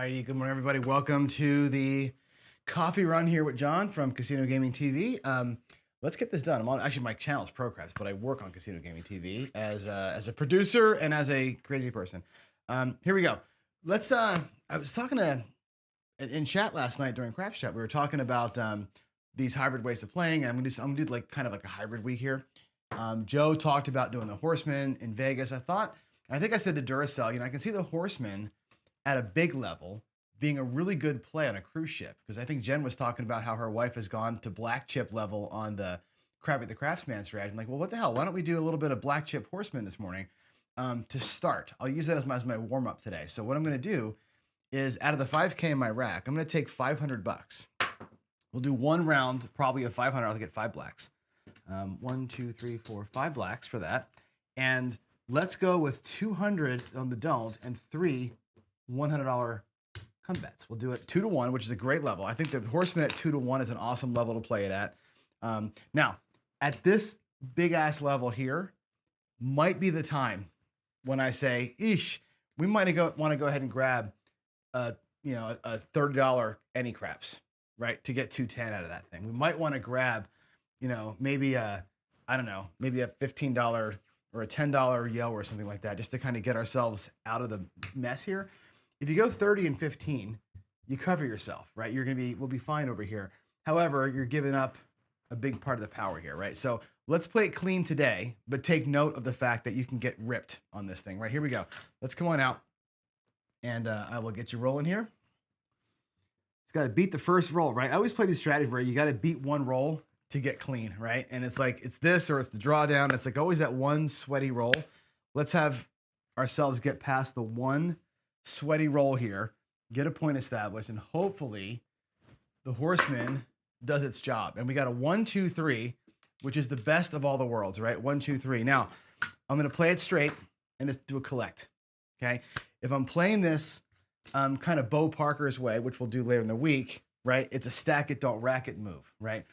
righty, good morning, everybody. Welcome to the coffee run here with John from Casino Gaming TV. Let's get this done. I'm on, actually, my channel is ProCraps, but I work on Casino Gaming TV as a producer and as a crazy person. Here we go. Let's. I was talking in chat last night during Craps Chat. We were talking about these hybrid ways of playing. I'm gonna do like kind of like a hybrid week here. Joe talked about doing the Horseman in Vegas. I think I said to Duracell, I can see the Horseman at a big level being a really good play on a cruise ship, because I think Jen was talking about how her wife has gone to black chip level on the Crabby the Craftsman strategy. I'm like, well, what the hell? Why don't we do a little bit of black chip Horseman this morning to start? I'll use that as my warm up today. So what I'm going to do is, out of the 5K in my rack, I'm going to take $500. We'll do one round, probably of 500. I'll get 5 blacks. 1, 2, 3, 4, 5 blacks for that. And let's go with 200 on the don't and 3 $100 come bets. We'll do it 2 to 1, which is a great level. I think the Horseman at 2 to 1 is an awesome level to play it at. Now, at this big ass level here, might be the time when I say, "Eesh, we might want to go ahead and grab a $30 any craps, right, to get 210 out of that thing. We might want to grab, maybe maybe a $15 or a $10 yell or something like that, just to kind of get ourselves out of the mess here." If you go 30 and 15, you cover yourself, right? We'll be fine over here. However, you're giving up a big part of the power here, right? So let's play it clean today, but take note of the fact that you can get ripped on this thing, right? Here we go. Let's come on out, and I will get you rolling here. It's got to beat the first roll, right? I always play these strategies where you got to beat one roll to get clean, right? And it's like, it's this or it's the drawdown. It's like always that one sweaty roll. Let's have ourselves get past the one sweaty roll here, get a point established, and hopefully the Horseman does its job. And we got a 1, 2, 3, which is the best of all the worlds, right? 1, 2, 3. Now, I'm going to play it straight and just do a collect, okay? If I'm playing this kind of Bo Parker's way, which we'll do later in the week, right? It's a stack it, don't rack it move, right?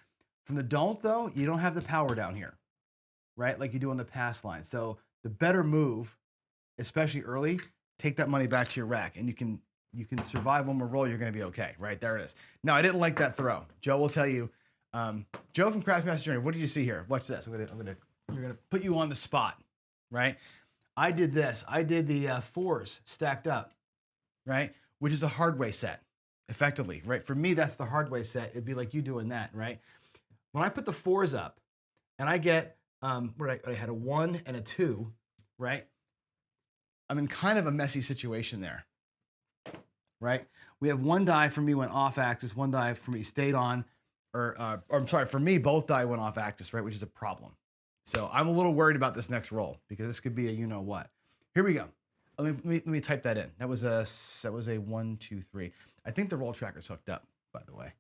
From the don't, though, you don't have the power down here, right? Like you do on the pass line. So the better move, especially early, take that money back to your rack, and you can survive one more roll. You're going to be okay, right? There it is. Now, I didn't like that throw. Joe will tell you. Joe from Craftmaster Journey, what did you see here? Watch this. We're gonna put you on the spot, right? I did this. I did the 4s stacked up, right? Which is a hard way set, effectively, right? For me, that's the hard way set. It'd be like you doing that, right? When I put the 4s up, and I get I had a 1 and a 2, right? I'm in kind of a messy situation there, right? We have one die for me went off axis, one die for me stayed on, or I'm sorry, for me, both die went off axis, right? Which is a problem. So I'm a little worried about this next roll, because this could be a you-know-what. Here we go. Let me type that in. That was a 1, 2, 3. I think the roll tracker's hooked up, by the way.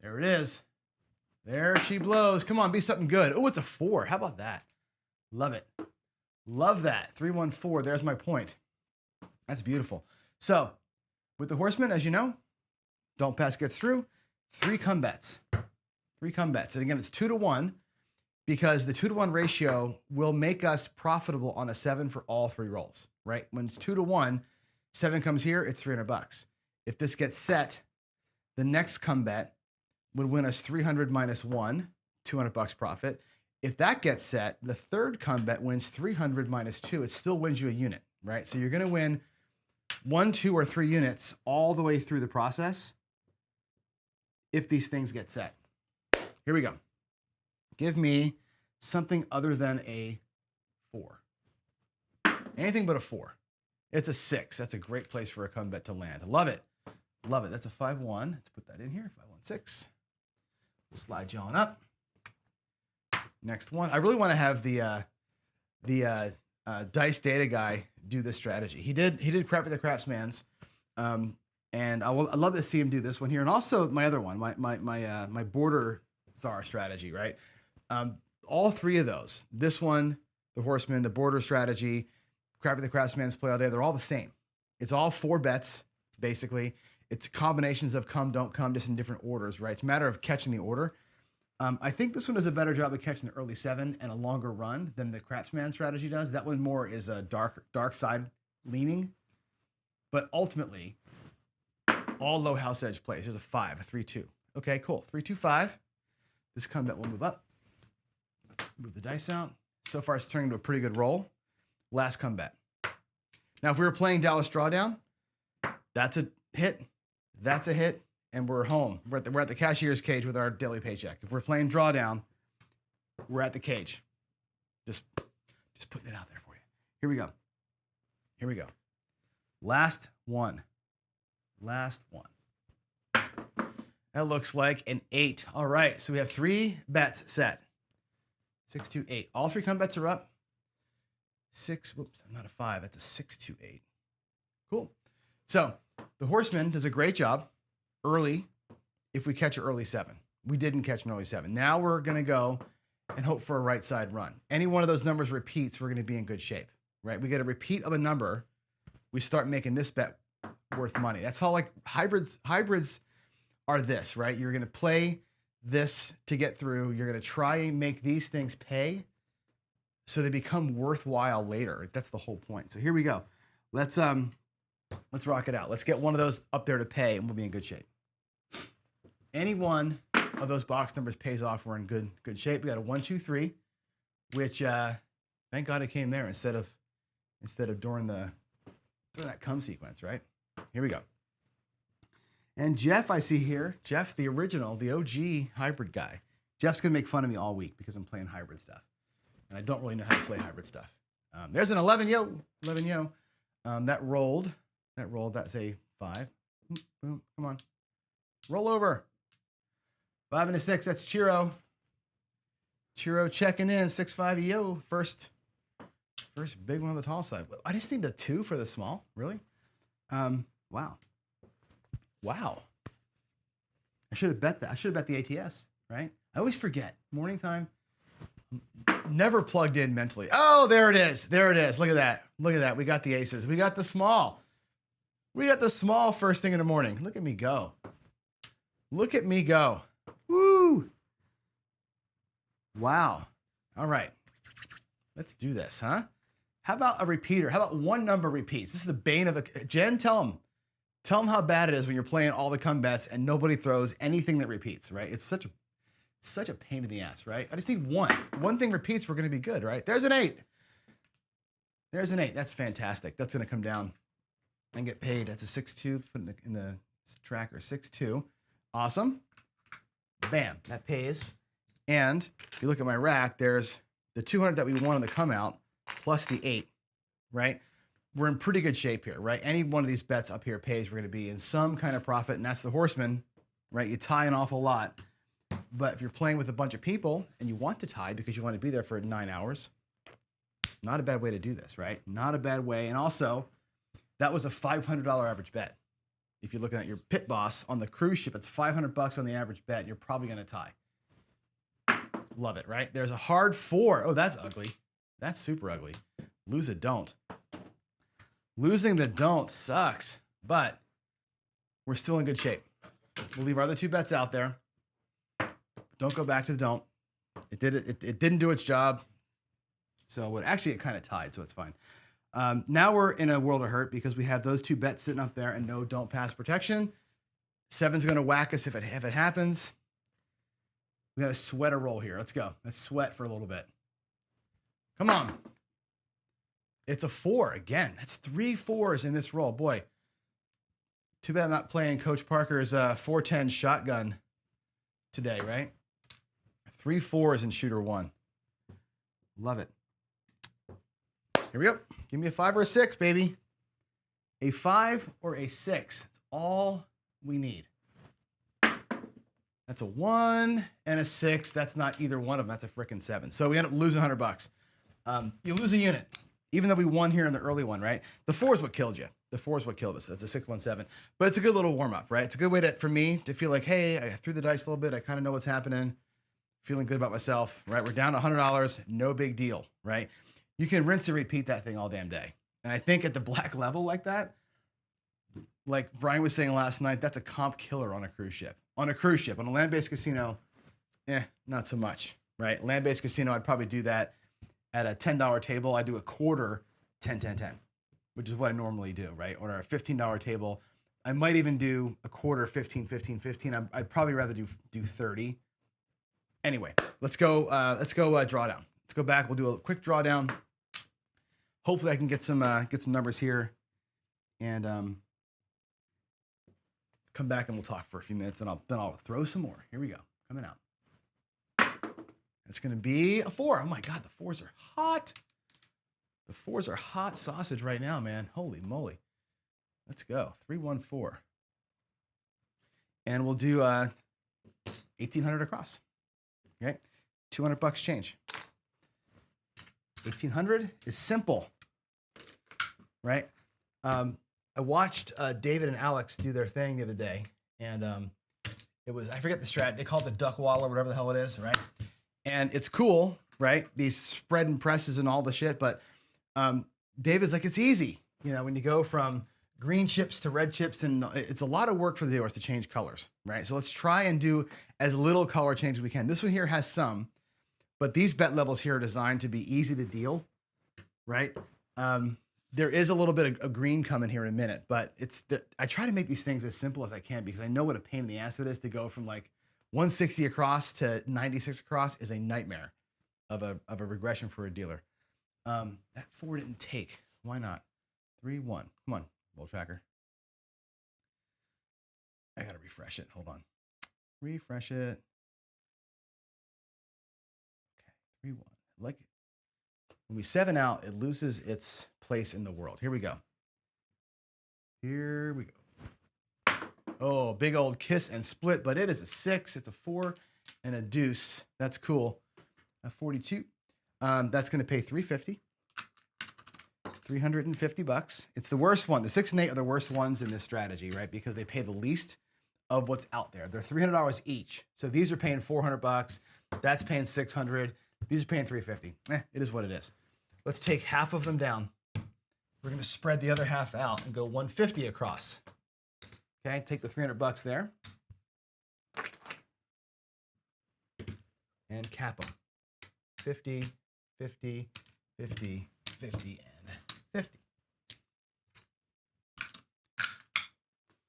There it is. There she blows. Come on, be something good. Oh, it's a 4. How about that? Love it. Love that. 3, 1, 4. There's my point. That's beautiful. So with the Horseman, as you know, don't pass gets through. 3 come bets. 3 come bets. And again, it's 2 to 1, because the 2 to 1 ratio will make us profitable on a 7 for all 3 rolls, right? When it's 2 to 1, 7 comes here, it's $300. If this gets set, the next come bet would win us 300 minus 1, $200 profit. If that gets set, the third come bet wins 300 minus 2. It still wins you a unit, right? So you're going to win 1, 2, or 3 units all the way through the process if these things get set. Here we go. Give me something other than a 4. Anything but a 4. It's a 6. That's a great place for a come bet to land. Love it. Love it. That's a 5-1. Let's put that in here. 5-1-6. We'll slide you on up. Next one. I really want to have the dice data guy do this strategy. He did Crap at the Craftsman's, and I'd love to see him do this one here, and also my other one, my border czar strategy, right? All 3 of those. This one, the Horseman, the border strategy, Crap at the Craftsman's play all day. They're all the same. It's all 4 bets basically. It's combinations of come, don't come, just in different orders, right? It's a matter of catching the order. I think this one does a better job of catching the early 7 and a longer run than the Craftsman strategy does. That one more is a dark side leaning. But ultimately, all low house edge plays. There's a 5, a 3-2. Okay, cool. 3-2-5. This come bet will move up. Move the dice out. So far, it's turning into a pretty good roll. Last come bet. Now, if we were playing Dallas Drawdown, that's a hit. That's a hit. And we're home. We're at the cashier's cage with our daily paycheck. If we're playing Drawdown, we're at the cage. Just putting it out there for you. Here we go. Here we go. Last one. Last one. That looks like an 8. All right. So we have 3 bets set. 6, 2, 8. All 3 come bets are up. 6. Whoops. Not a 5. That's a 6, 2, 8. Cool. So the horseman does a great job early if we catch an early 7. We didn't catch an early 7. Now we're going to go and hope for a right side run. Any one of those numbers repeats, we're going to be in good shape, right? We get a repeat of a number. We start making this bet worth money. That's how like hybrids are this, right? You're going to play this to get through. You're going to try and make these things pay so they become worthwhile later. That's the whole point. So here we go. Let's rock it out. Let's get one of those up there to pay and we'll be in good shape. Any one of those box numbers pays off, we're in good shape. We got a 1, 2, 3, which thank God it came there instead of during that come sequence, right? Here we go. And Jeff, I see here, Jeff, the original, the OG hybrid guy. Jeff's gonna make fun of me all week because I'm playing hybrid stuff, and I don't really know how to play hybrid stuff. There's an 11 yo. That rolled. That's a 5. Boom, come on, roll over. 5 and a 6, that's Chiro. Chiro checking in, 6-5 yo. First big one on the tall side. I just need the 2 for the small, really? Wow. I should have bet that. I should have bet the ATS, right? I always forget. Morning time, never plugged in mentally. Oh, there it is. Look at that. We got the aces. We got the small. First thing in the morning. Look at me go. Woo! Wow. All right. Let's do this, huh? How about a repeater? How about one number repeats? This is the bane of the... Jen, tell them how bad it is when you're playing all the come bets and nobody throws anything that repeats, right? It's such a pain in the ass, right? I just need one. One thing repeats, we're going to be good, right? There's an 8. That's fantastic. That's going to come down and get paid. That's a 6-2. Put in the tracker. 6-2. Awesome. Bam. That pays. And if you look at my rack, there's the 200 that we won on the come out plus the 8, right? We're in pretty good shape here, right? Any one of these bets up here pays. We're going to be in some kind of profit, and that's the horseman, right? You tie an awful lot. But if you're playing with a bunch of people and you want to tie because you want to be there for 9 hours, not a bad way to do this, right? Not a bad way. And also, that was a $500 average bet. If you're looking at your pit boss on the cruise ship, it's $500 on the average bet. And you're probably going to tie. Love it, right? There's a hard 4. Oh, that's ugly. That's super ugly. Lose a don't. Losing the don't sucks, but we're still in good shape. We'll leave our other 2 bets out there. Don't go back to the don't. It didn't do its job. So it kind of tied, so it's fine. Now we're in a world of hurt because we have those 2 bets sitting up there and no don't pass protection. 7's going to whack us if it happens. We got to sweat a roll here. Let's go. Let's sweat for a little bit. Come on. It's a 4 again. That's 3 4s in this roll. Boy, too bad I'm not playing Coach Parker's 410 shotgun today, right? 3 4s in shooter 1. Love it. Here we go. Give me a 5 or a 6, baby. A 5 or a 6. That's all we need. That's a 1 and a 6. That's not either one of them. That's a frickin' 7. So we end up losing $100. You lose a unit, even though we won here in the early one, right? The 4 is what killed you. The 4 is what killed us. That's a 617. But it's a good little warm up, right? It's a good way for me to feel like, hey, I threw the dice a little bit. I kind of know what's happening. Feeling good about myself, right? We're down to $100. No big deal, right? You can rinse and repeat that thing all damn day. And I think at the black level like that, like Brian was saying last night, that's a comp killer on a cruise ship. On a land-based casino, not so much, right? Land-based casino, I'd probably do that at a $10 table. I do a quarter 10, 10, 10, which is what I normally do, right? Or a $15 table, I might even do a quarter, 15, 15, 15. I'd probably rather do 30. Anyway, let's go drawdown. Let's go back. We'll do a quick drawdown. Hopefully I can get some numbers here and come back and we'll talk for a few minutes and then I'll throw some more. Here we go. Coming out. It's going to be a 4. Oh my God, the 4s are hot. The 4s are hot sausage right now, man. Holy moly. Let's go. 314. And we'll do 1,800 across. Okay. $200 change. 1,800 is simple, right? I watched David and Alex do their thing the other day, and it was, I forget the strat. They call it the duck wall or whatever the hell it is, right? And it's cool, right? These spread and presses and all the shit, but David's like, it's easy. You know, when you go from green chips to red chips, and it's a lot of work for the dealers to change colors, right? So let's try and do as little color change as we can. This one here has some, but these bet levels here are designed to be easy to deal, right? There is a little bit of green coming here in a minute, but I try to make these things as simple as I can because I know what a pain in the ass it is to go from like 160 across to 96 across is a nightmare of a regression for a dealer. That 4 didn't take. Why not? 3-1. Come on, Bull Tracker. I gotta refresh it. Hold on. Refresh it. Okay, 3-1. I like it. When we 7 out, it loses its place in the world. Here we go. Here we go. Oh, big old kiss and split, but it is a 6. It's a 4 and a deuce. That's cool. A 42. That's going to pay $350. $350. It's the worst one. The 6 and 8 are the worst ones in this strategy, right? Because they pay the least of what's out there. They're $300 each. So these are paying $400. That's paying $600. These are paying $350. It is what it is. Let's take half of them down. We're going to spread the other half out and go 150 across. Okay, take the $300 there. And cap them. 50, 50, 50, 50, and 50.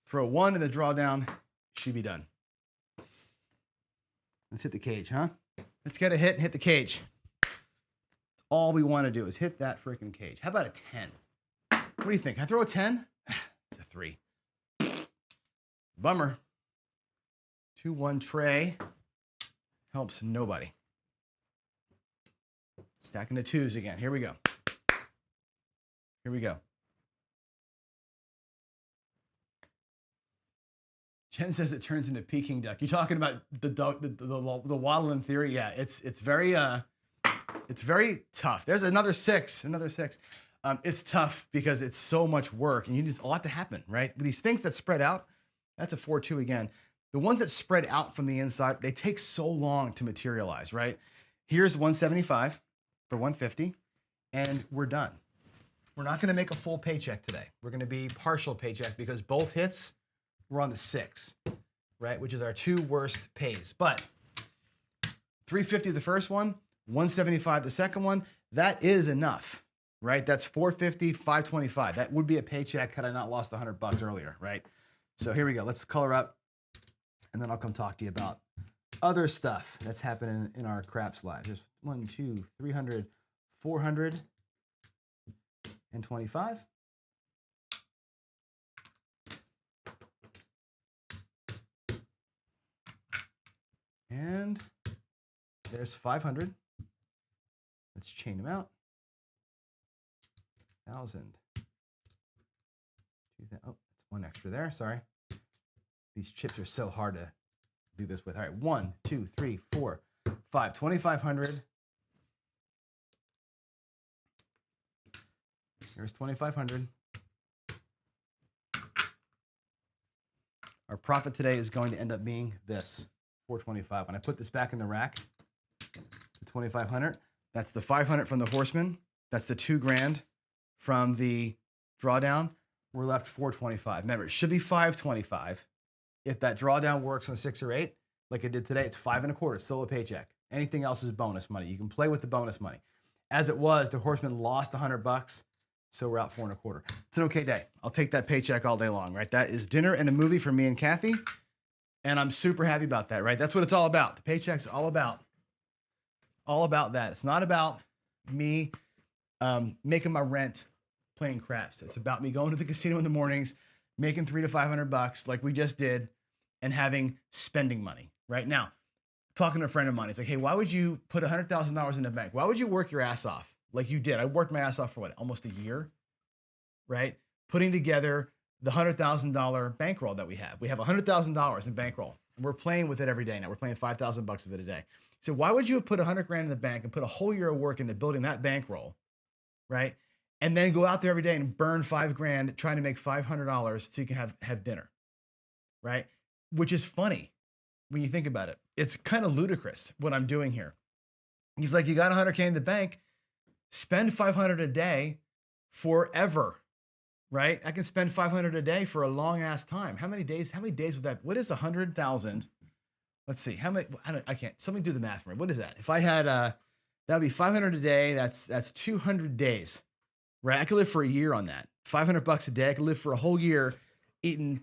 Throw 1 in the drawdown. Should be done. Let's hit the cage, huh? Let's get a hit and hit the cage. All we want to do is hit that freaking cage. How about a 10? What do you think? Can I throw a 10? It's a 3. Bummer. 2-1 tray. Helps nobody. Stacking the 2s again. Here we go. Here we go. Jen says it turns into Peking duck. You're talking about the waddle in theory? Yeah, it's very tough. There's another 6. Another 6. It's tough because it's so much work and you need a lot to happen, right? With these things that spread out, that's a 4-2 again. The ones that spread out from the inside, they take so long to materialize, right? Here's 175 for 150, and we're done. We're not going to make a full paycheck today. We're going to be partial paycheck because both hits were on the 6, right? Which is our 2 worst pays. But 350 the first one, 175 the second one, that is enough, right? That's 450, 525. That would be a paycheck had I not lost $100 earlier, right? So here we go. Let's color up, and then I'll come talk to you about other stuff that's happening in our craps live. There's 1, 2, 300, 400, and 25. And there's 500. Let's chain them out. 1,000. 2,000. Oh, that's 1 extra there. Sorry. These chips are so hard to do this with. All right. 1, 2, 3, 4, 5. 2,500. Here's 2,500. Our profit today is going to end up being this, 425. When I put this back in the rack, the 2,500, that's the 500 from the horseman. That's the $2,000 from the drawdown. We're left 425. Remember, it should be 525. If that drawdown works on 6 or 8, like it did today, it's 5 1/4. It's still a paycheck. Anything else is bonus money. You can play with the bonus money. As it was, the horseman lost $100. So we're out 4.25. It's an okay day. I'll take that paycheck all day long, right? That is dinner and a movie for me and Kathy. And I'm super happy about that, right? That's what it's all about. The paycheck's all about that. It's not about me making my rent playing craps. It's about me going to the casino in the mornings, making $300 to $500 like we just did, and having spending money. Right now, talking to a friend of mine, it's like, hey, why would you put $100,000 in the bank? Why would you work your ass off like you did? I worked my ass off for what, almost a year, right? Putting together the $100,000 bankroll that we have. We have $100,000 in bankroll, and we're playing with it every day now. We're playing $5,000 of it a day. So why would you have put 100 grand in the bank and put a whole year of work into building that bankroll, right? And then go out there every day and burn 5 grand trying to make $500 so you can have dinner, right? Which is funny when you think about it. It's kind of ludicrous what I'm doing here. He's like, you got 100K in the bank, spend 500 a day forever, right? I can spend 500 a day for a long ass time. How many days would that, what is 100,000? Let's see, how many, I can't, somebody do the math for me. What is that? If I had, that would be 500 a day. That's 200 days, right? I could live for a year on that. $500 a day. I could live for a whole year eating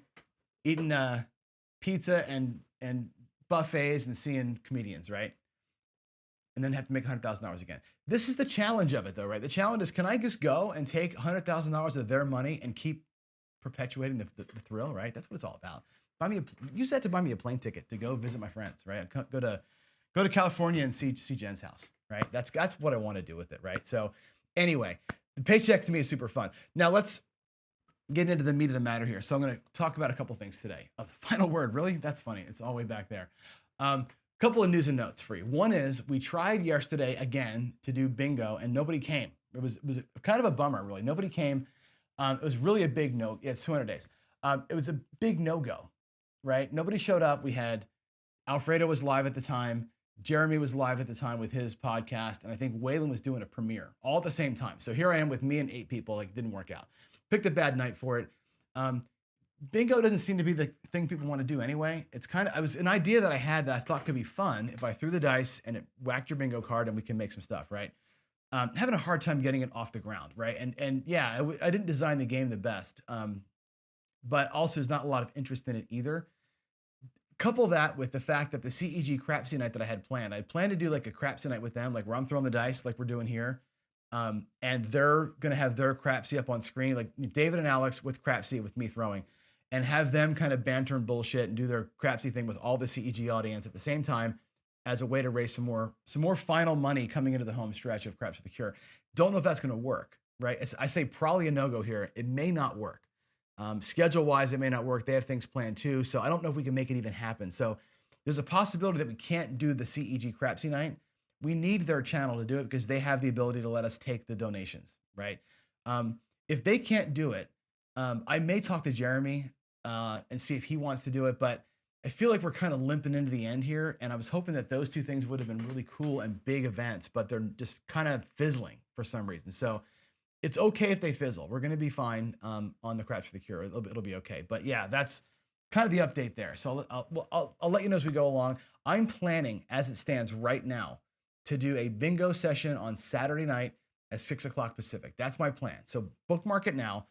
pizza and buffets and seeing comedians, right? And then have to make $100,000 again. This is the challenge of it though, right? The challenge is, can I just go and take $100,000 of their money and keep perpetuating the thrill, right? That's what it's all about. Use that to buy me a plane ticket to go visit my friends, right? Go to California and see Jen's house, right? That's what I want to do with it, right? So anyway, the paycheck to me is super fun. Now let's get into the meat of the matter here. So I'm going to talk about a couple things today. The final word, really? That's funny. It's all the way back there. Couple of news and notes for you. One is we tried yesterday again to do bingo and nobody came. It was kind of a bummer, really. Nobody came. It was really a big no. Yeah, it's 200 days. It was a big no-go, right? Nobody showed up. We had Alfredo was live at the time. Jeremy was live at the time with his podcast. And I think Waylon was doing a premiere all at the same time. So here I am with me and 8 people. Like, it didn't work out. Picked a bad night for it. Bingo doesn't seem to be the thing people want to do anyway. It was an idea that I had that I thought could be fun if I threw the dice and it whacked your bingo card and we can make some stuff, right? Having a hard time getting it off the ground, right? And yeah, I didn't design the game the best, but also there's not a lot of interest in it either. Couple that with the fact that the CEG Crapsy night that I had planned to do like a Crapsy night with them, like where I'm throwing the dice like we're doing here. And they're going to have their Crapsy up on screen, like David and Alex with Crapsy with me throwing, and have them kind of banter and bullshit and do their Crapsy thing with all the CEG audience at the same time as a way to raise some more final money coming into the home stretch of Craps for the Cure. Don't know if that's going to work, right? I say probably a no-go here. It may not work. Schedule-wise, it may not work. They have things planned too, so I don't know if we can make it even happen. So there's a possibility that we can't do the CEG Crapsy night. We need their channel to do it because they have the ability to let us take the donations, right? If they can't do it, I may talk to Jeremy and see if he wants to do it, but I feel like we're kind of limping into the end here, and I was hoping that those two things would have been really cool and big events, but they're just kind of fizzling for some reason. So it's okay if they fizzle. We're going to be fine on the Craps for the Cure. It'll be okay. But yeah, that's kind of the update there. So I'll let you know as we go along. I'm planning, as it stands right now, to do a bingo session on Saturday night at 6 o'clock Pacific. That's my plan. So bookmark it now.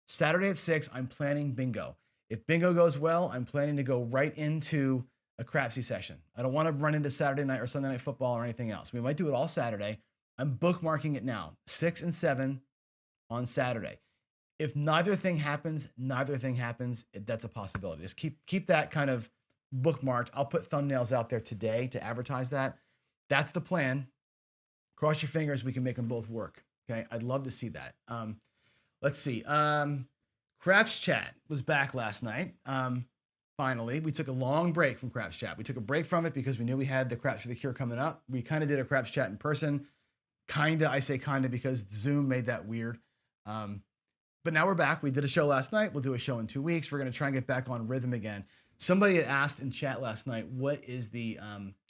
Saturday at 6, I'm planning bingo. If bingo goes well, I'm planning to go right into a Crapsy session. I don't want to run into Saturday night or Sunday night football or anything else. We might do it all Saturday. I'm bookmarking it now. 6 and 7 on Saturday. If neither thing happens, that's a possibility. Just keep that kind of bookmarked. I'll put thumbnails out there today to advertise that. That's the plan. Cross your fingers, we can make them both work. Okay, I'd love to see that. Let's see. Craps Chat was back last night. Finally, we took a long break from Craps Chat. We took a break from it because we knew we had the Craps for the Cure coming up. We kind of did a Craps Chat in person. Kinda, I say kinda because Zoom made that weird. But now we're back. We did a show last night. We'll do a show in 2 weeks. We're going to try and get back on rhythm again. Somebody had asked in chat last night, what is the,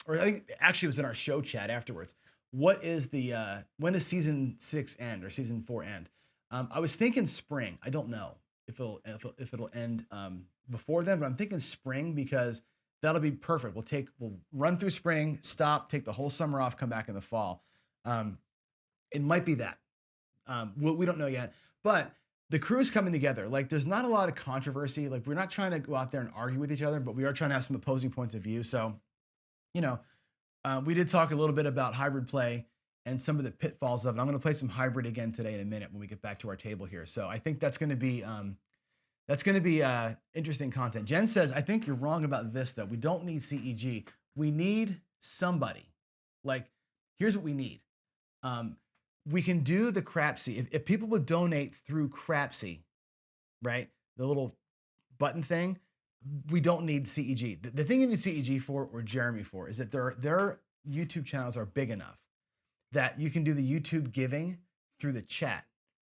or I think actually it was in our show chat afterwards. What is the, when does season 6 end or season 4 end? I was thinking spring. I don't know if it'll end before then, but I'm thinking spring because that'll be perfect. We'll run through spring, stop, take the whole summer off, come back in the fall. It might be that. We don't know yet, But the crew's coming together. Like, there's not a lot of controversy. Like, we're not trying to go out there and argue with each other, but we are trying to have some opposing points of view. So, you know, we did talk a little bit about hybrid play and some of the pitfalls of it. I'm going to play some hybrid again today in a minute when we get back to our table here. So I think that's going to be interesting content. Jen says, I think you're wrong about this, though. We don't need CEG. We need somebody. Like, here's what we need. We can do the Crapsy. If people would donate through Crapsy, right, the little button thing, we don't need CEG. The thing you need CEG for, or Jeremy for, is that their YouTube channels are big enough that you can do the YouTube giving through the chat,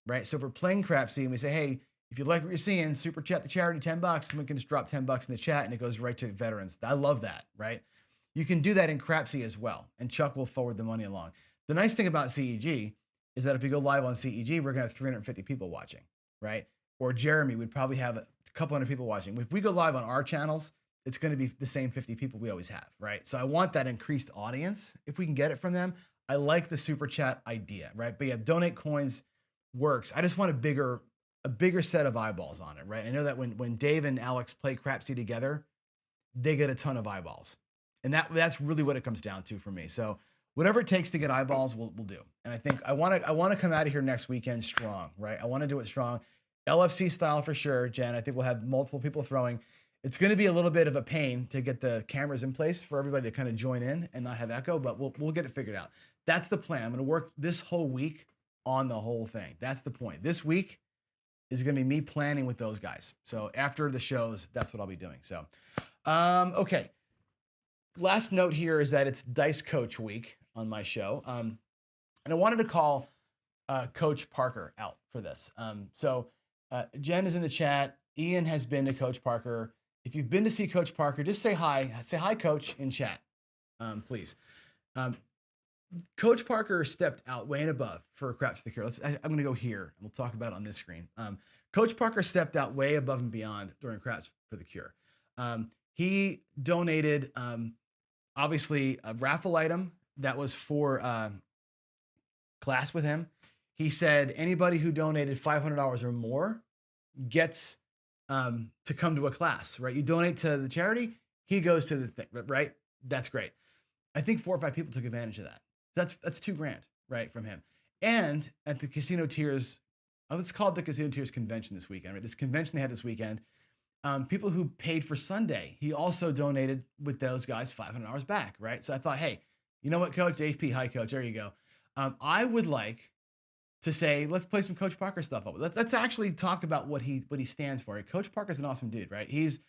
right? So if we're playing Crapsy and we say, hey, if you like what you're seeing, super chat the charity $10, and we can just drop $10 in the chat and it goes right to veterans. I love that, right? You can do that in Crapsy as well, and Chuck will forward the money along. The nice thing about CEG is that if we go live on CEG, we're gonna have 350 people watching, right? Or Jeremy would probably have a couple hundred people watching. If we go live on our channels, it's gonna be the same 50 people we always have, right? So I want that increased audience if we can get it from them. I like the super chat idea, right? But yeah, donate coins works. I just want a bigger set of eyeballs on it, right? I know that when Dave and Alex play Crapsy together, they get a ton of eyeballs. And that's really what it comes down to for me. So whatever it takes to get eyeballs, we'll do. And I think I want to come out of here next weekend strong, right? I want to do it strong. LFC style for sure, Jen. I think we'll have multiple people throwing. It's going to be a little bit of a pain to get the cameras in place for everybody to kind of join in and not have echo, but we'll get it figured out. That's the plan. I'm going to work this whole week on the whole thing. That's the point. This week is going to be me planning with those guys. So after the shows, that's what I'll be doing. So, okay. Last note here is that it's Dice Coach week on my show. And I wanted to call Coach Parker out for this. Jen is in the chat. Ian has been to Coach Parker. If you've been to see Coach Parker, just say hi. Say hi, Coach, in chat, please. Coach Parker stepped out way and above for Craps to the Cure. I'm going to go here, and we'll talk about it on this screen. Coach Parker stepped out way above and beyond during Craps for the Cure. He donated, obviously, a raffle item that was for class with him. He said anybody who donated $500 or more gets to come to a class, right? You donate to the charity, he goes to the thing, right? That's great. I think 4 or 5 people took advantage of that. That's $2,000, right, from him. And at the Casino Tiers, it's called the Casino Tiers convention this weekend, right? This convention they had this weekend, people who paid for Sunday, he also donated with those guys $500 back, right? So I thought, hey, you know what, Coach? AFP, hi, Coach. There you go. I would like to say, let's play some Coach Parker stuff up. Let's actually talk about what he stands for. Coach Parker's an awesome dude, right? He's,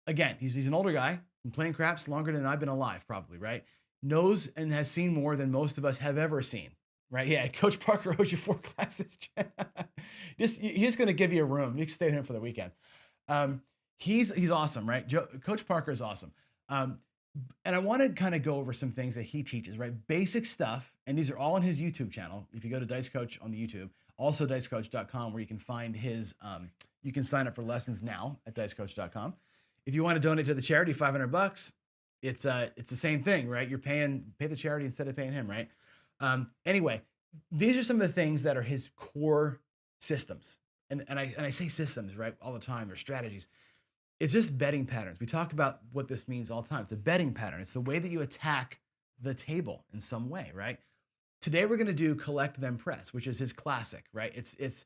again, he's an older guy, been playing craps longer than I've been alive, probably, right? Knows and has seen more than most of us have ever seen, right? Yeah, Coach Parker owes you 4 classes. He's going to give you a room. You can stay here for the weekend. He's awesome, right? Coach Parker is awesome. And I want to kind of go over some things that he teaches, right? Basic stuff, and these are all on his YouTube channel. If you go to Dice Coach on the YouTube, also dicecoach.com, where you can find his, you can sign up for lessons now at dicecoach.com. If you want to donate to the charity, $500, it's the same thing, right? You're pay the charity instead of paying him, right? Anyway, these are some of the things that are his core systems. And I say systems, right, all the time, or strategies. It's just betting patterns. We talk about what this means all the time. It's a betting pattern. It's the way that you attack the table in some way, right? Today we're going to do collect then press, which is his classic, right? It's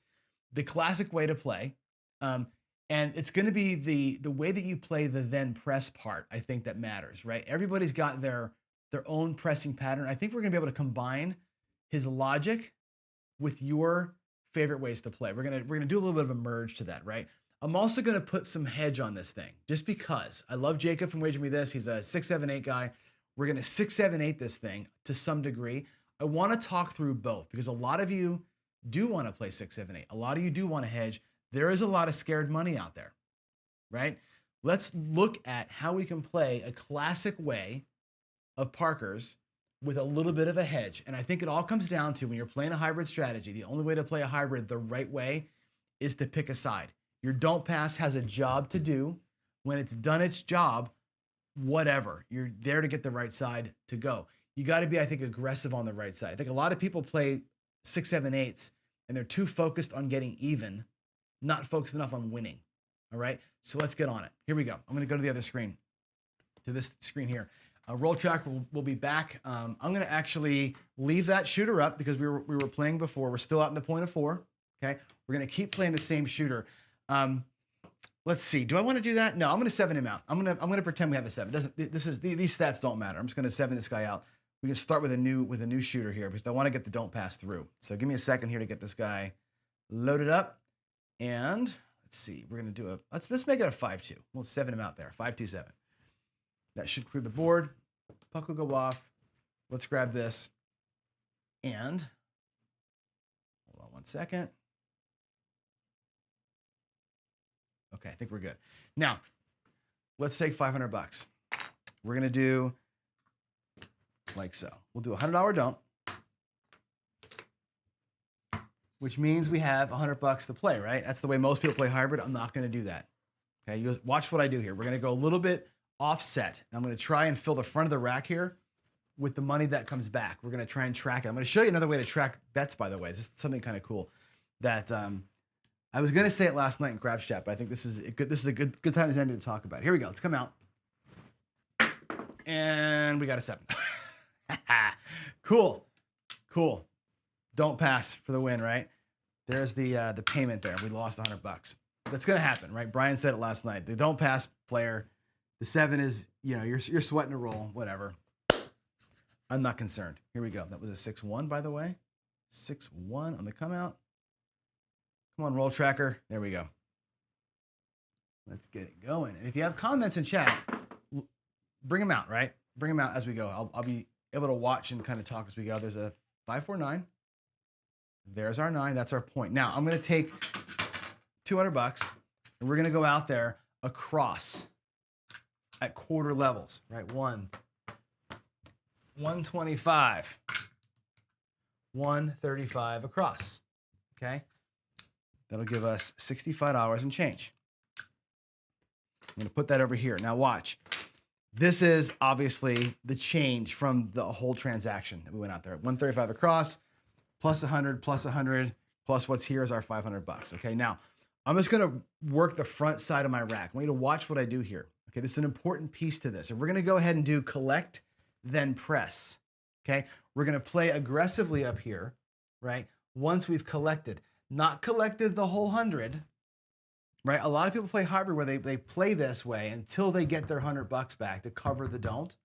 the classic way to play. And it's going to be the way that you play the then press part, I think, that matters, right? Everybody's got their own pressing pattern. I think we're going to be able to combine his logic with your favorite ways to play. We're going to do a little bit of a merge to that, right? I'm also going to put some hedge on this thing just because I love Jacob from Wager Me This. He's a 6-7-8 guy. We're going to 6-7-8 this thing to some degree. I want to talk through both because a lot of you do want to play 6-7-8. A lot of you do want to hedge. There is a lot of scared money out there, right? Let's look at how we can play a classic way of Parker's with a little bit of a hedge. And I think it all comes down to when you're playing a hybrid strategy, the only way to play a hybrid the right way is to pick a side. Your don't pass has a job to do. When it's done its job, whatever, you're there to get the right side to go. You got to be, I think, aggressive on the right side. I think a lot of people play 6-7-8s and they're too focused on getting even, not focused enough on winning. All right, so let's get on it. Here we go. I'm going to go to the other screen, to this screen here. Roll track will be back. I'm going to actually leave that shooter up because we were playing before. We're still out in the point of 4. Okay, we're going to keep playing the same shooter. Let's see. Do I want to do that? No, I'm going to 7 him out. I'm going to pretend we have a 7. These stats don't matter. I'm just going to 7 this guy out. We can start with a new shooter here because I want to get the don't pass through. So give me a second here to get this guy loaded up. And let's see. We're going to do let's make it a 5-2. We'll 7 him out there. 5-2-7. That should clear the board. Puck will go off. Let's grab this. And hold on 1 second. Okay, I think we're good. Now, let's take $500. We're going to do like so. We'll do a $100 don't, which means we have $100 to play, right? That's the way most people play hybrid. I'm not going to do that. Okay, you watch what I do here. We're going to go a little bit offset. I'm going to try and fill the front of the rack here with the money that comes back. We're going to try and track it. I'm going to show you another way to track bets, by the way. This is something kind of cool that I was going to say it last night in Craps Chat, but I think this is a good time as any to talk about it. Here we go. Let's come out. And we got a 7. Cool. Don't pass for the win, right? There's the payment there. We lost $100. That's going to happen, right? Brian said it last night. The don't pass player, the 7 is, you're sweating a roll, whatever. I'm not concerned. Here we go. That was a 6-1, by the way. 6-1 on the come out. Come on, roll tracker. There we go. Let's get it going. And if you have comments in chat, bring them out, right? Bring them out as we go. I'll be able to watch and kind of talk as we go. There's a 5-4-9. There's our 9. That's our point. Now, I'm going to take $200, and we're going to go out there across at quarter levels, right? 125, 135 across, okay? That'll give us $65 and change. I'm going to put that over here. Now watch. This is obviously the change from the whole transaction that we went out there. 135 across, plus 100, plus 100, plus what's here is our $500. Okay, now I'm just going to work the front side of my rack. I want you to watch what I do here. Okay, this is an important piece to this. And we're going to go ahead and do collect, then press. Okay, we're going to play aggressively up here, right? Once we've collected. Not collected the whole 100, right? A lot of people play hybrid where they play this way until they get their $100 back to cover the don't.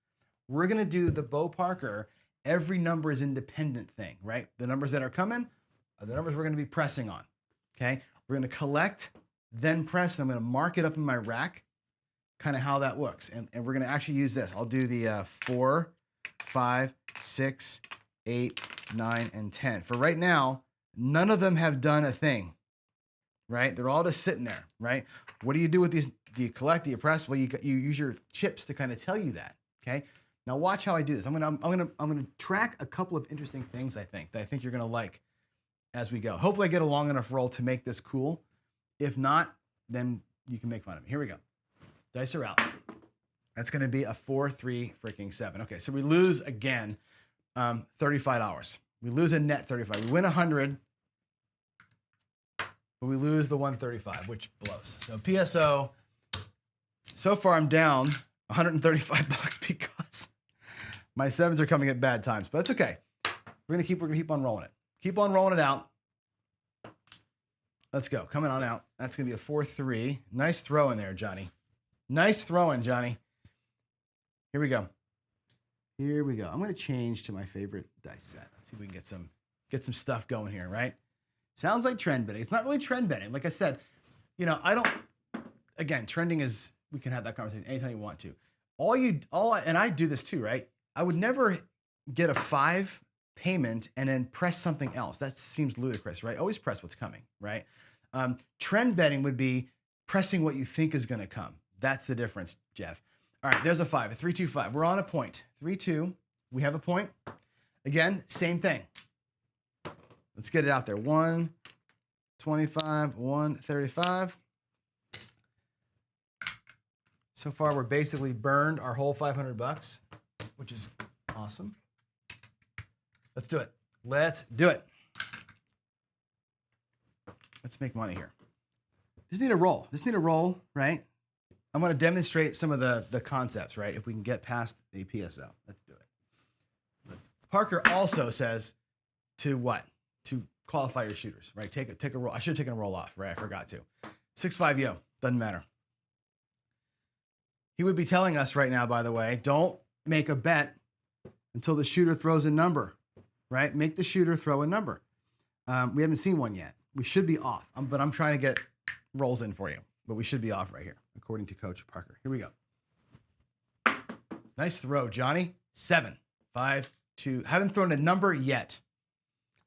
We're going to do the Bo Parker, every number is independent thing, right? The numbers that are coming are the numbers we're going to be pressing on, okay? We're going to collect, then press, and I'm going to mark it up in my rack, kind of how that looks. And we're going to actually use this. I'll do the 4, 5, 6, 8, 9, and 10. For right now, none of them have done a thing, right? They're all just sitting there, right? What do you do with these? Do you collect? Do you press? Well, you use your chips to kind of tell you that, okay? Now watch how I do this. I'm gonna track a couple of interesting things that I think you're gonna like as we go. Hopefully, I get a long enough roll to make this cool. If not, then you can make fun of me. Here we go. Dice are out. That's gonna be a 4-3 freaking 7. Okay, so we lose again, $35. We lose a net 35. We win 100, but we lose the 135, which blows. So PSO, so far I'm down $135 because my 7s are coming at bad times, but that's okay. We're gonna keep on rolling it. Keep on rolling it out. Let's go. Coming on out. That's gonna be a 4-3. Nice throw in there, Johnny. Nice throw in, Johnny. Here we go. Here we go. I'm going to change to my favorite dice set. Let's see if we can get some stuff going here, right? Sounds like trend betting. It's not really trend betting. Like I said, again, trending is, we can have that conversation anytime you want to. And I do this too, right? I would never get a 5 payment and then press something else. That seems ludicrous, right? Always press what's coming, right? Trend betting would be pressing what you think is going to come. That's the difference, Jeff. All right, there's a 5, a 3-2-5. We're on a point. 3-2. We have a point. Again, same thing. Let's get it out there. 125, 135. So far, we're basically burned our whole $500, which is awesome. Let's do it. Let's do it. Let's make money here. Just need a roll. Just need a roll, right? I'm going to demonstrate some of the concepts, right? If we can get past the PSO. Let's do it. Parker also says to what? To qualify your shooters, right? Take a roll. I should have taken a roll off, right? I forgot to. 6-5 yo. Doesn't matter. He would be telling us right now, by the way, don't make a bet until the shooter throws a number, right? Make the shooter throw a number. We haven't seen one yet. We should be off, but I'm trying to get rolls in for you. But we should be off right here, according to Coach Parker. Here we go. Nice throw, Johnny. 7, 5, 2. Haven't thrown a number yet.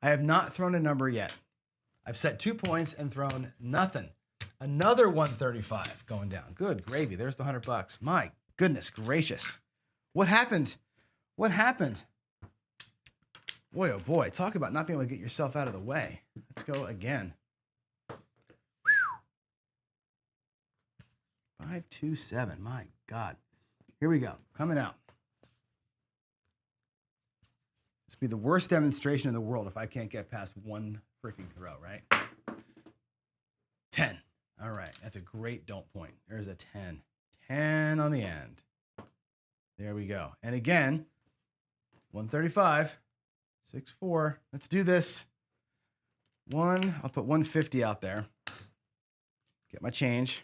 I have not thrown a number yet. I've set 2 points and thrown nothing. Another 135 going down. Good gravy. There's the $100. My goodness gracious. What happened? What happened? Boy, oh boy. Talk about not being able to get yourself out of the way. Let's go again. 527. My God. Here we go. Coming out. This will be the worst demonstration in the world if I can't get past one freaking throw, right? 10. All right. That's a great don't point. There's a 10. 10 on the end. There we go. And again, 135. 6-4. Let's do this. I'll put 150 out there. Get my change.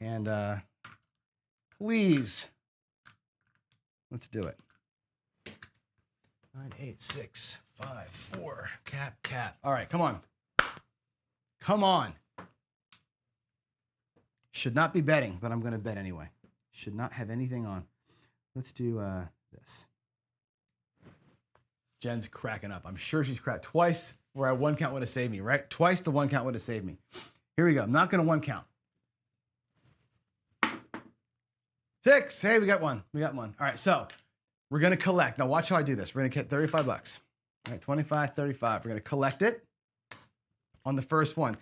And please, let's do it. 9, 8, 6, 5, 4. Cap. All right, come on. Come on. Should not be betting, but I'm going to bet anyway. Should not have anything on. Let's do this. Jen's cracking up. I'm sure she's cracked twice where a 1 count would have saved me, right? Twice the 1 count would have saved me. Here we go. I'm not going to 1 count. 6. Hey, we got one. All right, so we're going to collect. Now watch how I do this. We're going to get $35. All right, 25, 35. We're going to collect it on the first one.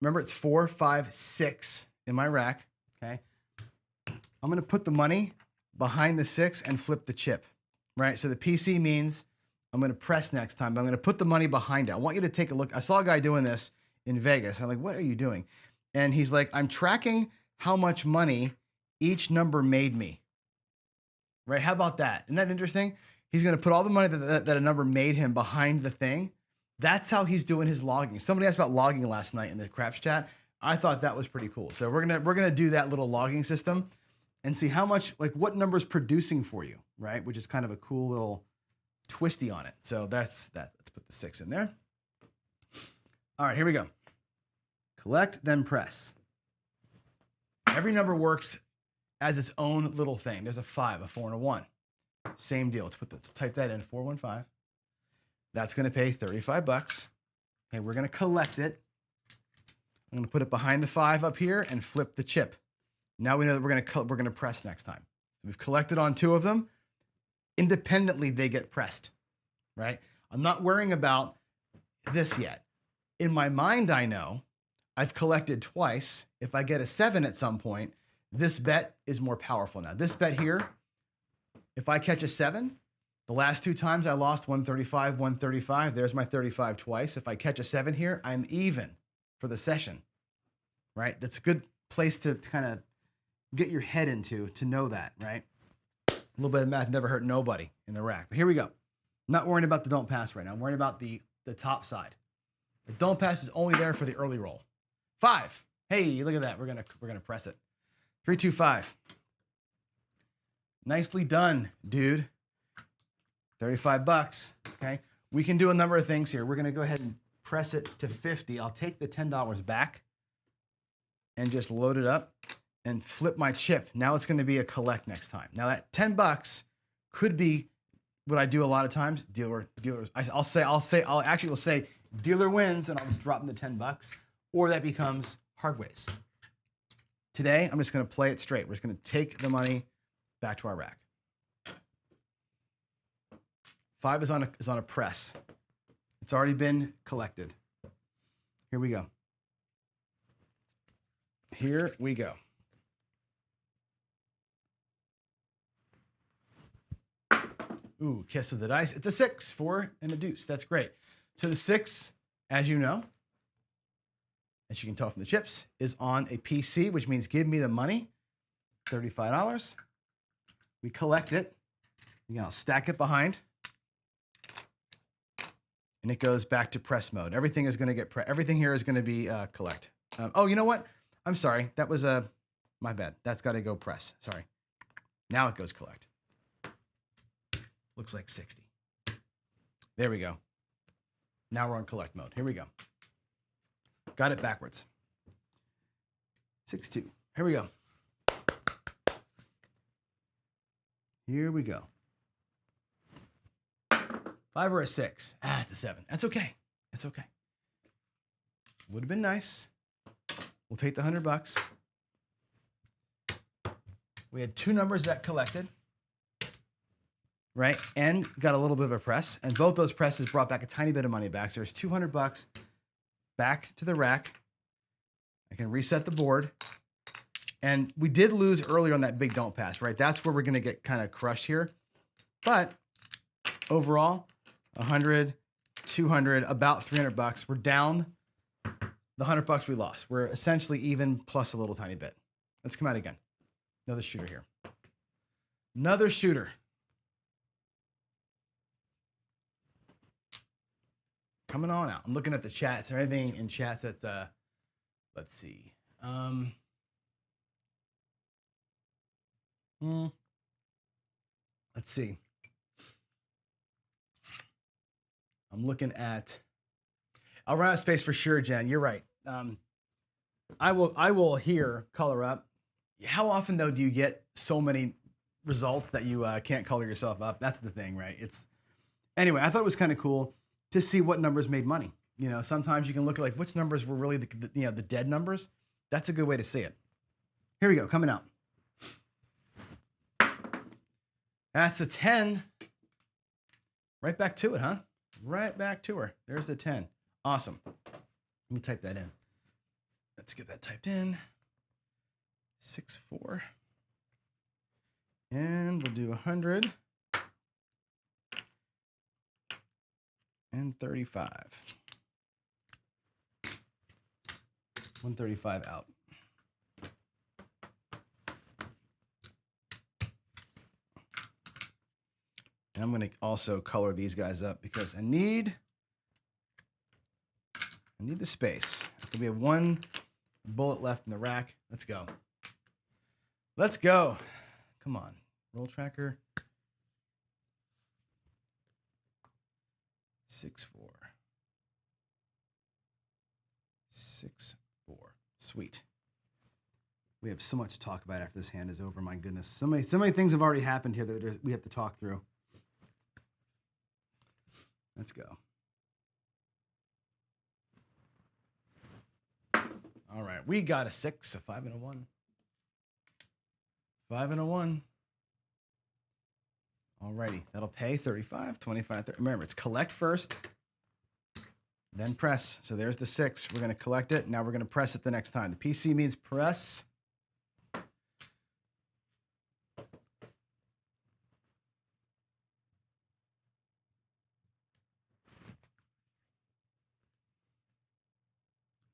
Remember, it's 4, 5, 6 in my rack, okay? I'm going to put the money behind the 6 and flip the chip, right? So the PC means I'm going to press next time, but I'm going to put the money behind it. I want you to take a look. I saw a guy doing this in Vegas. I'm like, what are you doing? And he's like, I'm tracking how much money each number made me, right? How about that? Isn't that interesting? He's going to put all the money that a number made him behind the thing. That's how he's doing his logging. Somebody asked about logging last night in the craps chat. I thought that was pretty cool. So we're gonna do that little logging system and see how much, like what number is producing for you, right? Which is kind of a cool little twisty on it. So that's that. Let's put the 6 in there. All right, here we go. Collect, then press. Every number works as its own little thing. There's a 5, a 4, and a 1. Same deal. Let's type that in, 415. That's going to pay $35. Okay, we're going to collect it. I'm going to put it behind the 5 up here and flip the chip. Now we know that we're going to press next time. We've collected on 2 of them. Independently, they get pressed, right? I'm not worrying about this yet. In my mind, I know I've collected twice. If I get a 7 at some point, this bet is more powerful now. This bet here, if I catch a 7, the last 2 times I lost 135, 135. There's my 35 twice. If I catch a 7 here, I'm even for the session, right? That's a good place to kind of get your head into to know that, right? A little bit of math never hurt nobody in the rack. But here we go. I'm not worrying about the don't pass right now. I'm worrying about the top side. The don't pass is only there for the early roll. 5. Hey, look at that. We're gonna press it. 3, 2, 5. Nicely done, dude. $35. Okay. We can do a number of things here. We're gonna go ahead and press it to 50. I'll take the $10 back and just load it up and flip my chip. Now it's gonna be a collect next time. Now that $10 could be what I do a lot of times. Dealers. I'll actually say dealer wins, and I'll just drop them the $10, or that becomes hard ways. Today, I'm just going to play it straight. We're just going to take the money back to our rack. 5 is on a press. It's already been collected. Here we go. Here we go. Ooh, kiss of the dice. It's a 6, 4, and a deuce. That's great. So the 6, as you know, as you can tell from the chips, is on a PC, which means give me the money, $35. We collect it. I'll stack it behind. And it goes back to press mode. Everything is going to everything here is going to be collect. Oh, you know what? I'm sorry. That was my bad. That's got to go press. Sorry. Now it goes collect. Looks like 60. There we go. Now we're on collect mode. Here we go. Got it backwards. 6-2. Here we go. Here we go. 5 or a 6. It's a 7. That's okay. It's okay. Would have been nice. We'll take the $100. We had 2 numbers that collected, right? And got a little bit of a press. And both those presses brought back a tiny bit of money back. So there's $200 back to the rack. I can reset the board. And we did lose earlier on that big don't pass, right? That's where we're going to get kind of crushed here. But overall, 100, 200, about $300. We're down the $100 we lost. We're essentially even plus a little tiny bit. Let's come out again. Another shooter here. Another shooter. Coming on out. I'm looking at the chats. Is there anything in chats that's, let's see. Let's see. I'm looking at, I'll run out of space for sure, Jen. You're right. I will here color up. How often though do you get so many results that you can't color yourself up? That's the thing, right? Anyway, I thought it was kind of cool to see what numbers made money. You know, sometimes you can look at like which numbers were really the dead numbers. That's a good way to see it. Here we go, coming out. That's a 10. Right back to it, huh? Right back to her. There's the 10. Awesome. Let me type that in. Let's get that typed in. 6-4. And we'll do 100. And 35. 135 out. And I'm going to also color these guys up because I need the space. We have 1 bullet left in the rack. Let's go. Let's go. Come on. Roll tracker. 6-4. 6-4. Sweet. We have so much to talk about after this hand is over. My goodness. So many things have already happened here that we have to talk through. Let's go. All right, we got a 6, a 5, and a 1. 5 and a 1. All righty, that'll pay 35, 25, 30. Remember, it's collect first, then press. So there's the 6. We're going to collect it. Now we're going to press it the next time. The PC means press.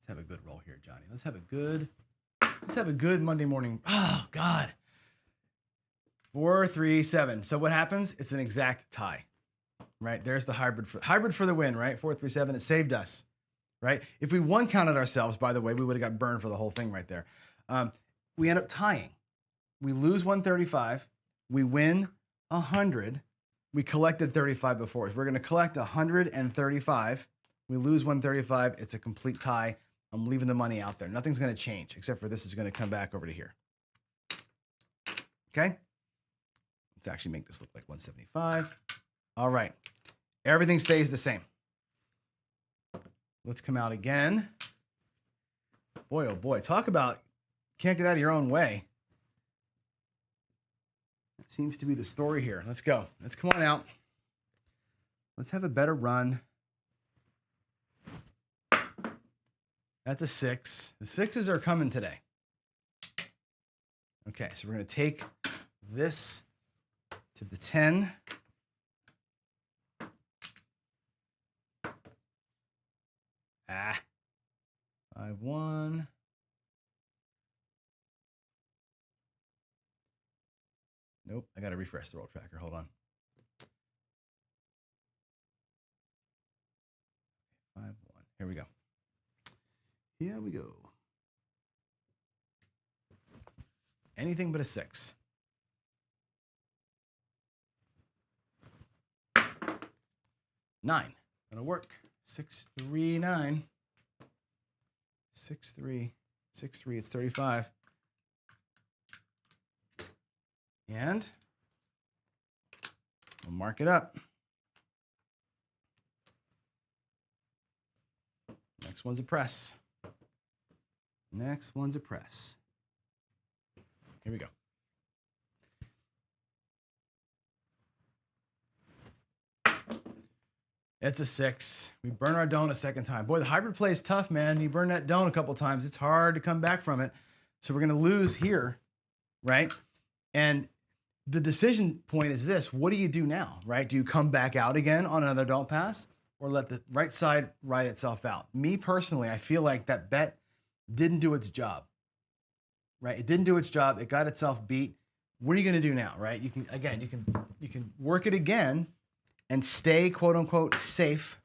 Have a good roll here, Johnny. Let's have a good Monday morning. Oh God. 4, 3, 7. So what happens? It's an exact tie, right? There's the hybrid for the win, right? 4, 3, 7. It saved us, right? If we one counted ourselves, by the way, we would have got burned for the whole thing right there. We end up tying. We lose 135. We win 100. We collected 35 before. So we're going to collect 135. We lose 135. It's a complete tie. I'm leaving the money out there. Nothing's going to change except for this is going to come back over to here. Okay? Let's actually make this look like 175. All right. Everything stays the same. Let's come out again. Boy, oh boy. Talk about can't get out of your own way. That seems to be the story here. Let's go. Let's come on out. Let's have a better run. That's a 6. The 6s are coming today. Okay, so we're going to take this to the 10. 5-1. Nope, I got to refresh the roll tracker. Hold on. 5-1. Here we go. Here we go. Anything but a 6. 9. Gonna work. 6-3-9. 6-3. 6-3. It's 35. And we'll mark it up. Next one's a press. Next one's a press. Here we go. It's a 6. We burn our don't a second time. Boy, the hybrid play is tough, man. You burn that don't a couple times. It's hard to come back from it. So we're going to lose here, right? And the decision point is this. What do you do now, right? Do you come back out again on another don't pass or let the right side ride itself out? Me personally, I feel like that bet didn't do its job, right? It didn't do its job. It got itself beat. What are you going to do now, right? You can work it again and stay, quote unquote, safe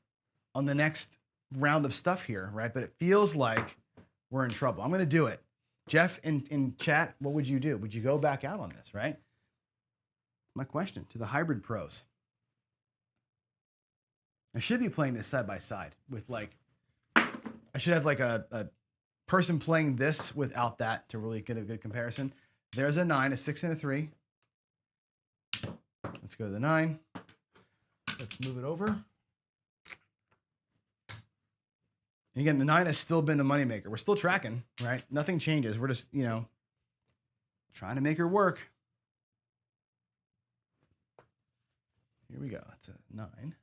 on the next round of stuff here, right? But it feels like we're in trouble. I'm going to do it. Jeff, in chat, what would you do? Would you go back out on this, right? My question to the hybrid pros. I should be playing this side by side with I should have like a person playing this without that to really get a good comparison. There's a 9, a 6, and a 3. Let's go to the 9. Let's move it over. And again, the 9 has still been the moneymaker. We're still tracking, right? Nothing changes. We're just, trying to make her work. Here we go. That's a 9.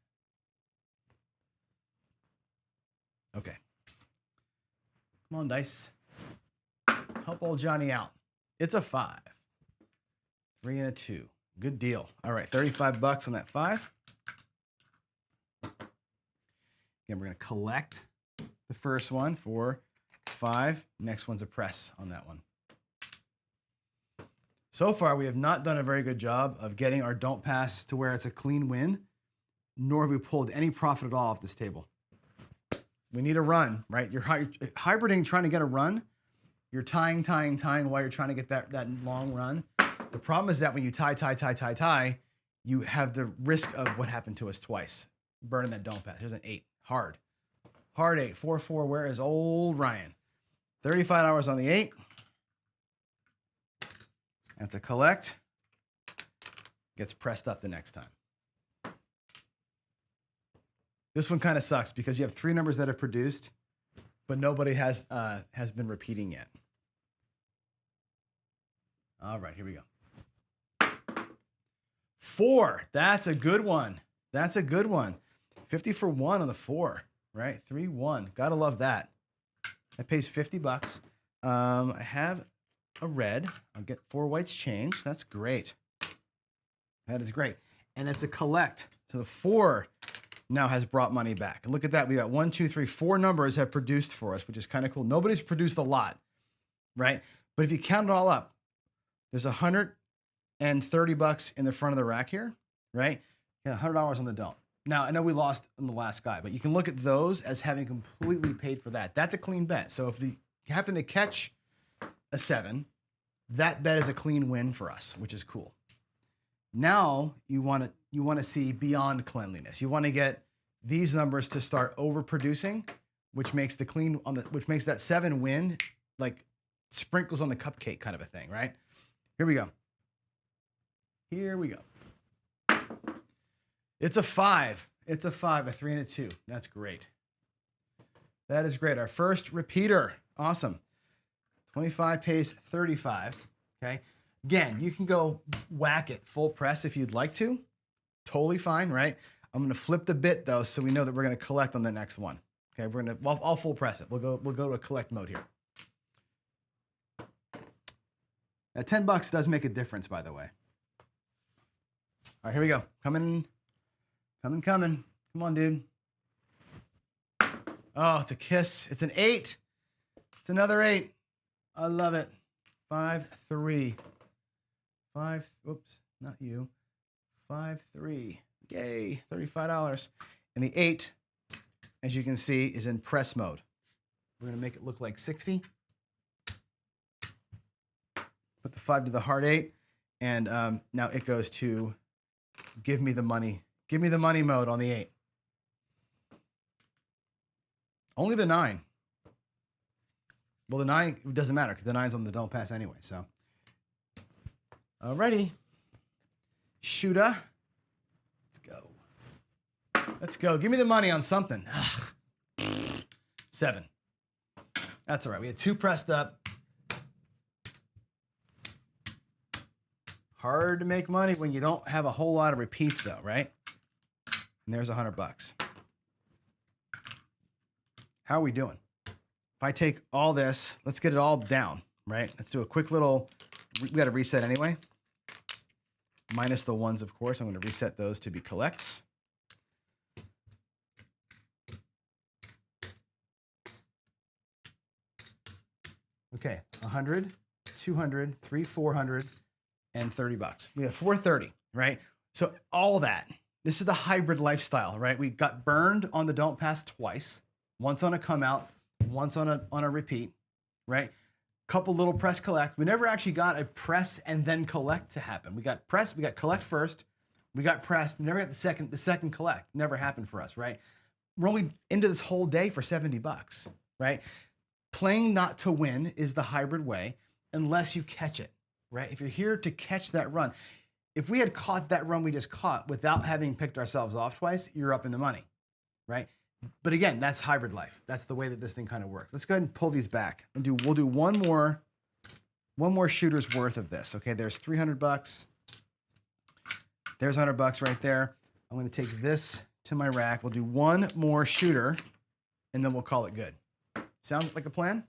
Okay. Come on, dice. Help old Johnny out. It's a 5. 3 and a 2. Good deal. All right, $35 on that 5. Again, we're going to collect the first one for 5. Next one's a press on that one. So far, we have not done a very good job of getting our don't pass to where it's a clean win, nor have we pulled any profit at all off this table. We need a run, right? You're hybriding, trying to get a run. You're tying while you're trying to get that long run. The problem is that when you tie, you have the risk of what happened to us twice. Burning that don't pass. Here's an 8. Hard 8. 4-4. Where is old Ryan? $35 on the 8. That's a collect. Gets pressed up the next time. This one kind of sucks because you have 3 numbers that have produced, but nobody has been repeating yet. All right, here we go. 4. That's a good one. That's a good one. 50 for 1 on the 4, right? 3-1. Gotta love that. That pays $50. I have a red. I'll get 4 whites changed. That's great. That is great. And it's a collect. So the 4 now has brought money back. And look at that. We got 1, 2, 3, 4 numbers have produced for us, which is kind of cool. Nobody's produced a lot, right? But if you count it all up, there's $130 in the front of the rack here, right? Yeah, $100 on the don't. Now, I know we lost on the last guy, but you can look at those as having completely paid for that. That's a clean bet. So if you happen to catch a 7, that bet is a clean win for us, which is cool. Now you want to see beyond cleanliness. You want to get these numbers to start overproducing, which makes which makes that 7 win like sprinkles on the cupcake kind of a thing, right? Here we go. Here we go. It's a 5. It's a 5, a 3 and a 2. That's great. That is great. Our first repeater. Awesome. 25 pays 35. Okay. Again, you can go whack it full press if you'd like to. Totally fine, right? I'm going to flip the bit though, so we know that we're going to collect on the next one. Okay, I'll full press it. We'll go to a collect mode here. That $10 does make a difference, by the way. All right, here we go. Coming. Come on, dude. Oh, it's a kiss. It's an 8. another 8. I love it. 5, 3. 5, oops, not you. 5, 3. Yay, $35. And the 8, as you can see, is in press mode. We're going to make it look like 60. Put the 5 to the hard 8. And now it goes to give me the money. Give me the money mode on the 8. Only the 9. Well, the 9 doesn't matter because the 9's on the don't pass anyway. So, alrighty, shooter. Let's go. Let's go. Give me the money on something. 7. That's all right. We had 2 pressed up. Hard to make money when you don't have a whole lot of repeats, though, right? And there's $100. How are we doing? If I take all this, let's get it all down, right? Let's do a quick little, we got to reset anyway. Minus the 1s, of course. I'm going to reset those to be collects. Okay, 100, 200, 300, 400, and $30. We have 430, right? So all that, this is the hybrid lifestyle, right? We got burned on the don't pass twice, once on a come out, once on a repeat, right? Couple little press collect. We never actually got a press and then collect to happen. We got press, we got collect first, we got pressed, never got the second collect. Never happened for us, right? We're only into this whole day for $70, right? Playing not to win is the hybrid way unless you catch it, right? If you're here to catch that run, if we had caught that run we just caught without having picked ourselves off twice, you're up in the money, right? But again, that's hybrid life. That's the way that this thing kind of works. Let's go ahead and pull these back and we'll do one more shooter's worth of this. Okay, there's $300. There's $100 right there. I'm going to take this to my rack. We'll do one more shooter and then we'll call it good. Sound like a plan?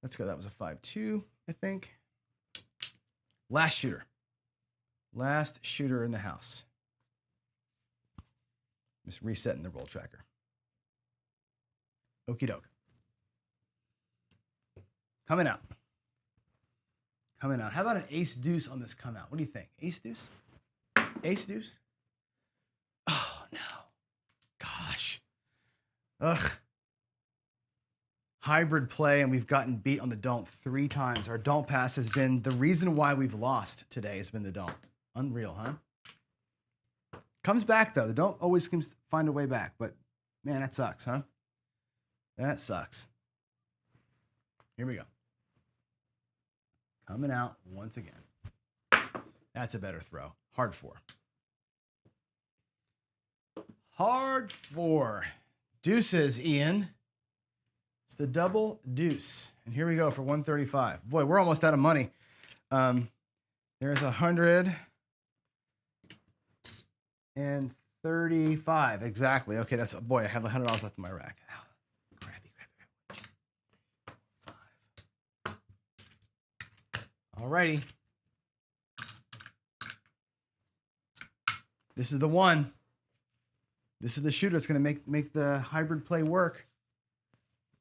Let's go. That was a 5-2, I think. Last shooter. Last shooter in the house. Just resetting the roll tracker. Okie doke. Coming out. Coming out. How about an ace deuce on this come out? What do you think? Ace deuce? Ace deuce? Oh, no. Gosh. Ugh. Hybrid play, and we've gotten beat on the don't 3 times. Our don't pass has been the reason why we've lost today has been the don't. Unreal, huh? Comes back, though. The don't always find a way back, but man, that sucks, huh? That sucks. Here we go. Coming out once again. That's a better throw. Hard 4. Hard 4. Deuces, Ian. It's the double deuce. And here we go for 135. Boy, we're almost out of money. There's 135. Exactly. Okay, that's, boy, I have $100 left in my rack. Ow. Grabby. 5. Alrighty. This is the one. This is the shooter that's going to make the hybrid play work.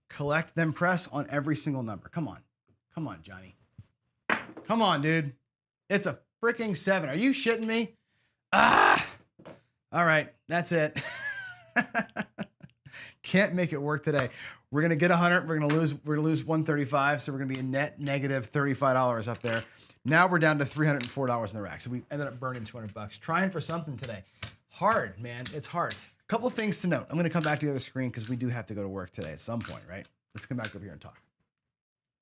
Collect, then press on every single number. Come on. Come on, Johnny. Come on, dude. It's a freaking 7. Are you shitting me? Ah! All right, that's it. Can't make it work today. We're going to get 100. We're going to lose 135, so we're going to be a net negative $35 up there. Now we're down to $304 in the rack. So we ended up burning $200. Trying for something today. Hard, man. It's hard. Couple of things to note. I'm going to come back to the other screen because we do have to go to work today at some point, right? Let's come back over here and talk.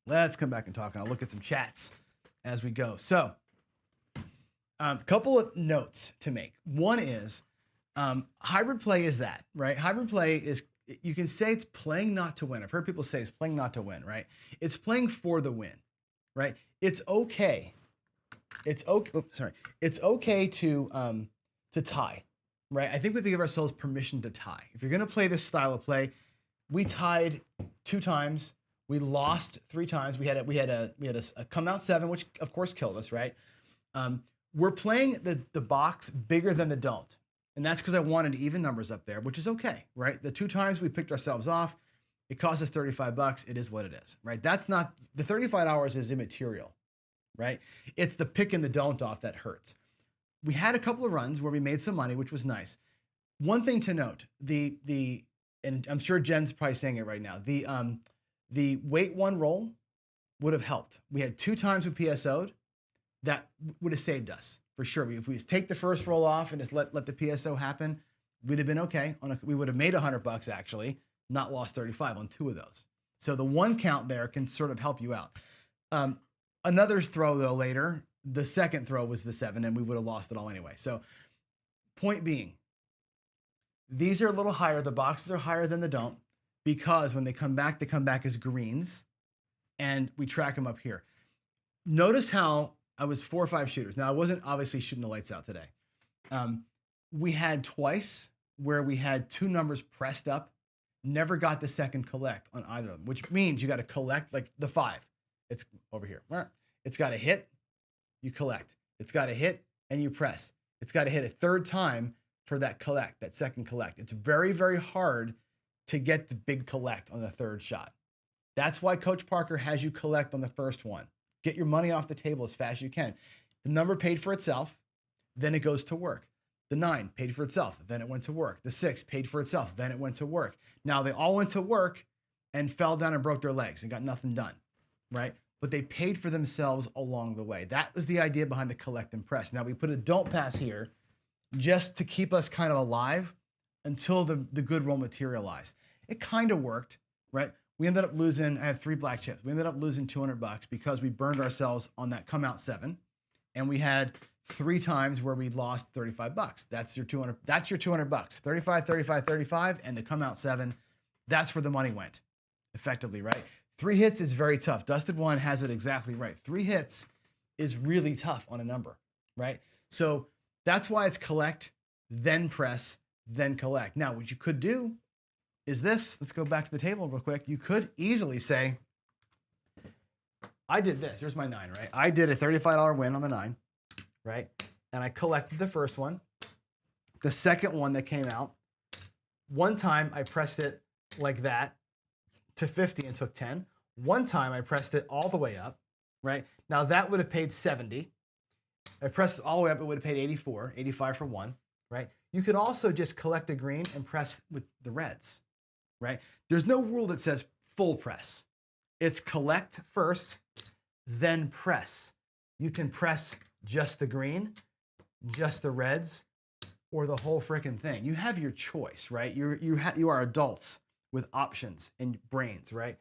Let's come back and talk, and I'll look at some chats as we go. So, a couple of notes to make. One is hybrid play is that, right? Hybrid play is, you can say it's playing not to win. I've heard people say it's playing not to win, right? It's playing for the win, right? It's okay. It's okay. Oops, sorry. It's okay to tie. Right, I think we have to give ourselves permission to tie. If you're going to play this style of play, we tied 2 times, we lost 3 times. We had a come out 7, which of course killed us. Right, we're playing the box bigger than the don't, and that's because I wanted even numbers up there, which is okay. Right, the 2 times we picked ourselves off, It costs us 35 bucks. It is what it is, right? That's not, the $35 is immaterial, right? It's the pick and the don't off that hurts. We had a couple of runs where we made some money, which was nice. One thing to note, and I'm sure Jen's probably saying it right now, the wait one roll would have helped. We had 2 times we PSO'd. That would have saved us for sure. If we just take the first roll off and just let the PSO happen, we'd have been okay. We would have made $100 actually, not lost 35 on 2 of those. So the 1 count there can sort of help you out. Another throw though later, the second throw was the 7 and we would have lost it all anyway. So point being, these are a little higher. The boxes are higher than the don't because when they come back as greens and we track them up here. Notice how I was 4 or 5 shooters. Now I wasn't obviously shooting the lights out today. We had twice where we had 2 numbers pressed up, never got the second collect on either of them, which means you got to collect like the 5. It's over here. It's got to hit, you collect. It's got to hit and you press. It's got to hit a 3rd time for that collect, that second collect. It's very, very hard to get the big collect on the 3rd shot. That's why Coach Parker has you collect on the first one. Get your money off the table as fast as you can. The number paid for itself, then it goes to work. The 9 paid for itself, then it went to work. The 6 paid for itself, then it went to work. Now they all went to work and fell down and broke their legs and got nothing done, right? But they paid for themselves along the way. That was the idea behind the collect and press. Now we put a don't pass here just to keep us kind of alive until the good roll materialized. It kind of worked, right? We ended up losing, I have 3 black chips. We ended up losing $200 because we burned ourselves on that come out 7. And we had 3 times where we lost 35 bucks. That's your 200. That's your 200 bucks. 35, 35, 35, and the come out 7. That's where the money went, effectively, right? 3 hits is very tough. Dusted One has it exactly right. 3 hits is really tough on a number, right? So that's why it's collect, then press, then collect. Now, what you could do is this. Let's go back to the table real quick. You could easily say, I did this. Here's my 9, right? I did a $35 win on the 9, right? And I collected the first one. The second one that came out, one time I pressed it like that to 50 and took 10. One time I pressed it all the way up, right? Now that would have paid 70. I pressed it all the way up, it would have paid 84, 85 for 1, right? You could also just collect a green and press with the reds, right? There's no rule that says full press. It's collect first, then press. You can press just the green, just the reds, or the whole freaking thing. You have your choice, right? You are adults with options and brains, right?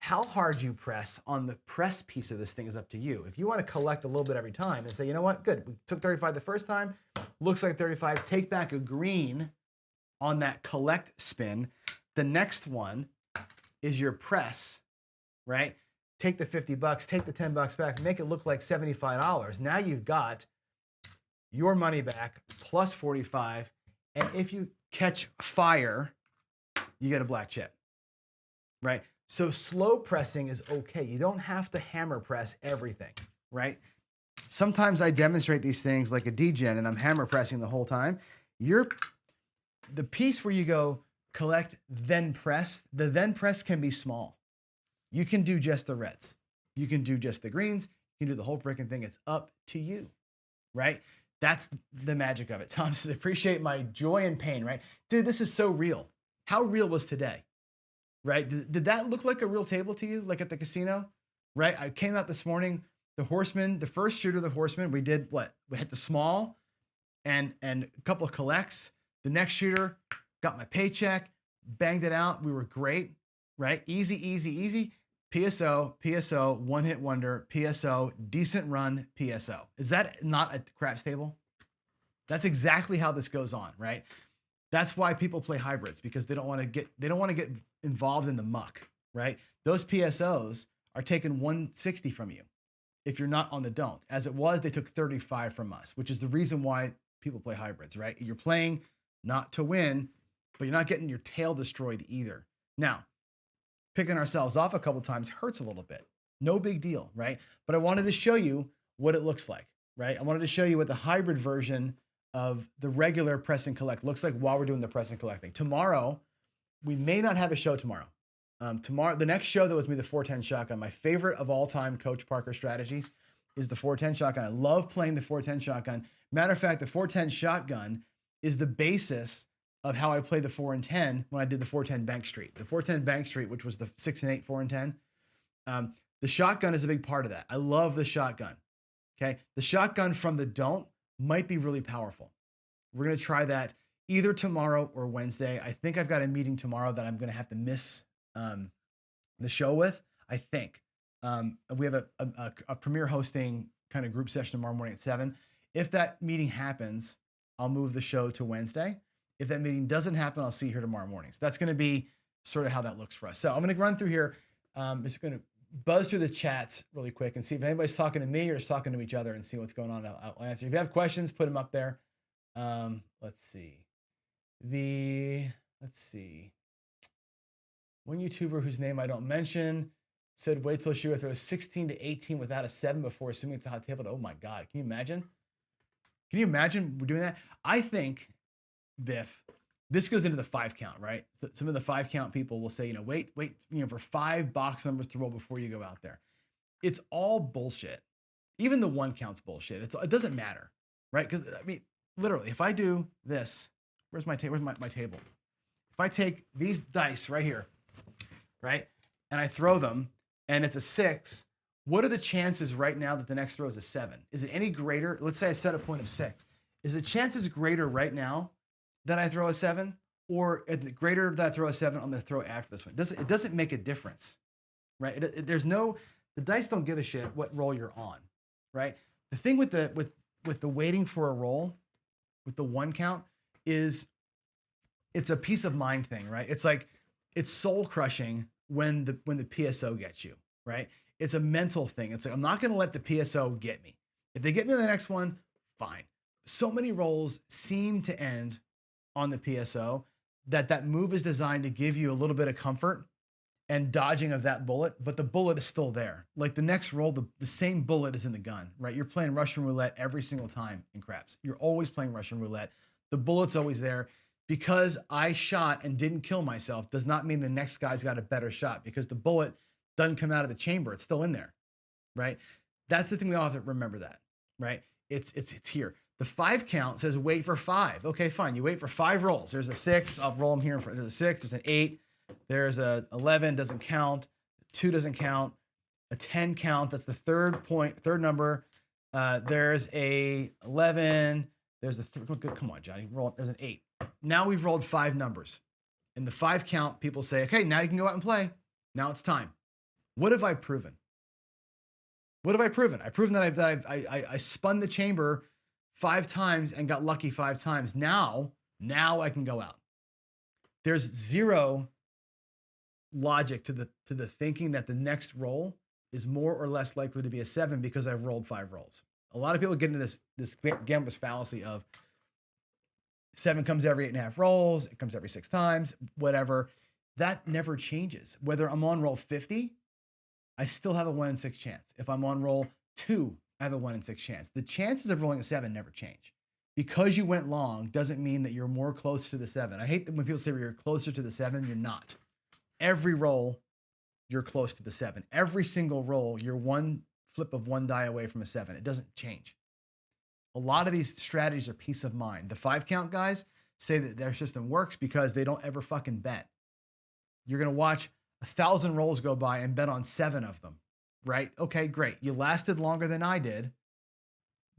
How hard you press on the press piece of this thing is up to you. If you want to collect a little bit every time and say, you know what, good, we took 35 the first time, looks like 35, take back a green on that collect spin. The next one is your press, right? Take the 50 bucks, take the 10 bucks back, make it look like $75. Now you've got your money back plus 45. And if you catch fire, you get a black chip, right? So slow pressing is okay. You don't have to hammer press everything, right? Sometimes I demonstrate these things like a degen and I'm hammer pressing the whole time. The piece where you go collect, then press, the then press can be small. You can do just the reds. You can do just the greens. You can do the whole freaking thing. It's up to you, right? That's the magic of it. Tom says, appreciate my joy and pain, right? Dude, this is so real. How real was today, right? Did that look like a real table to you, like at the casino, right? I came out this morning, the horseman, the first shooter, the horseman, we did what? We hit the small and a couple of collects. The next shooter, got my paycheck, banged it out. We were great, right? Easy, easy, easy. PSO, one hit wonder, PSO, decent run, PSO. Is that not a craps table? That's exactly how this goes on, right? That's why people play hybrids, because they don't want to get involved in the muck, right? Those PSOs are taking 160 from you if you're not on the don't. As it was, they took 35 from us, which is the reason why people play hybrids, right? You're playing not to win, but you're not getting your tail destroyed either. Now, picking ourselves off a couple times hurts a little bit. No big deal, right? But I wanted to show you what it looks like, right? I wanted to show you what the hybrid version of the regular press and collect looks like while we're doing the press and collecting. Tomorrow, we may not have a show tomorrow. Tomorrow, the next show that was me, the 410 shotgun. My favorite of all time Coach Parker strategy is the 410 shotgun. I love playing the 410 shotgun. Matter of fact, the 410 shotgun is the basis of how I played the 4 and 10 when I did the 410 Bank Street. The 410 Bank Street, which was the 6 and 8, 4 and 10. The shotgun is a big part of that. I love the shotgun. Okay. The shotgun from the don't might be really powerful. We're going to try that either tomorrow or Wednesday. I think I've got a meeting tomorrow that I'm going to have to miss the show with, I think. We have a premiere hosting kind of group session tomorrow morning at 7. If that meeting happens, I'll move the show to Wednesday. If that meeting doesn't happen, I'll see you here tomorrow morning. So that's going to be sort of how that looks for us. So I'm going to run through here. Just going to buzz through the chats really quick and see if anybody's talking to me or is talking to each other and see what's going on. I'll answer. If you have questions, put them up there. Let's see. One YouTuber whose name I don't mention said, wait till Shua throws 16 to 18 without a 7 before assuming it's a hot table. Oh my God. Can you imagine? Can you imagine we're doing that? I think, Biff, this goes into the 5 count, right? So some of the 5 count people will say, wait, for 5 box numbers to roll before you go out there. It's all bullshit. Even the 1 count's bullshit. It doesn't matter, right? Because I mean, literally, if I do this, where's my table? If I take these dice right here, right, and I throw them, and it's a 6, what are the chances right now that the next throw is a 7? Is it any greater? Let's say I set a point of 6. Is the chances greater right now that I throw a 7, or greater that I throw a 7 on the throw after this one? It doesn't make a difference, right? The dice don't give a shit what roll you're on, right? The thing with the waiting for a roll, with the 1 count, is it's a peace of mind thing, right? It's like it's soul crushing when the PSO gets you, right? It's a mental thing. It's like, I'm not going to let the PSO get me. If they get me on the next one, fine. So many rolls seem to end on the PSO that move is designed to give you a little bit of comfort and dodging of that bullet, but the bullet is still there. Like the next roll, the same bullet is in the gun, right? You're playing Russian roulette every single time in craps. You're always playing Russian roulette. The bullet's always there. Because I shot and didn't kill myself does not mean the next guy's got a better shot, because the bullet doesn't come out of the chamber. It's still in there, right? That's the thing we all have to remember that, right? It's here. The 5 count says wait for 5. Okay, fine. You wait for 5 rolls. There's a 6. I'll roll them here in front. There's a 6. There's an 8. There's a 11. Doesn't count. 2 doesn't count. A 10 count. That's the third number. There's a 11. There's a come on, Johnny. Roll. There's an 8. Now we've rolled 5 numbers. In the 5 count, people say, okay, now you can go out and play. Now it's time. What have I proven? I've proven that I spun the chamber 5 times and got lucky 5 times. Now I can go out. There's zero logic to the thinking that the next roll is more or less likely to be a 7 because I've rolled 5 rolls. A lot of people get into this gambler's fallacy of 7 comes every 8.5 rolls. It comes every 6 times, whatever. That never changes. Whether I'm on roll 50, I still have a 1 in 6 chance. If I'm on roll 2, I have a 1 in 6 chance. The chances of rolling a 7 never change. Because you went long doesn't mean that you're more close to the 7. I hate that when people say you're closer to the 7, you're not. Every roll, you're close to the 7. Every single roll, you're 1 flip of 1 die away from a 7. It doesn't change. A lot of these strategies are peace of mind. The 5 count guys say that their system works because they don't ever fucking bet. You're going to watch 1,000 rolls go by and bet on 7 of them, right? Okay, great. You lasted longer than I did.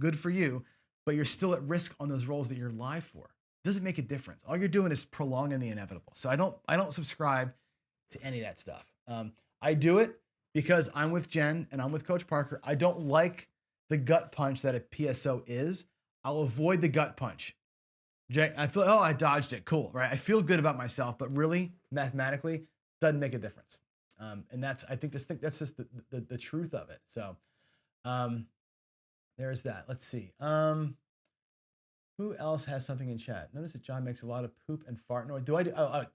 Good for you, but you're still at risk on those rolls that you're live for. It doesn't make a difference. All you're doing is prolonging the inevitable. So I don't subscribe to any of that stuff. I do it because I'm with Jen and I'm with Coach Parker. I don't like the gut punch that a PSO is. I'll avoid the gut punch. I feel, oh, I dodged it. Cool, right? I feel good about myself, but really, mathematically, doesn't make a difference. And that's that's just the truth of it. So there's that. Let's see. Who else has something in chat? Notice that John makes a lot of poop and fart noise. Do I do? Oh.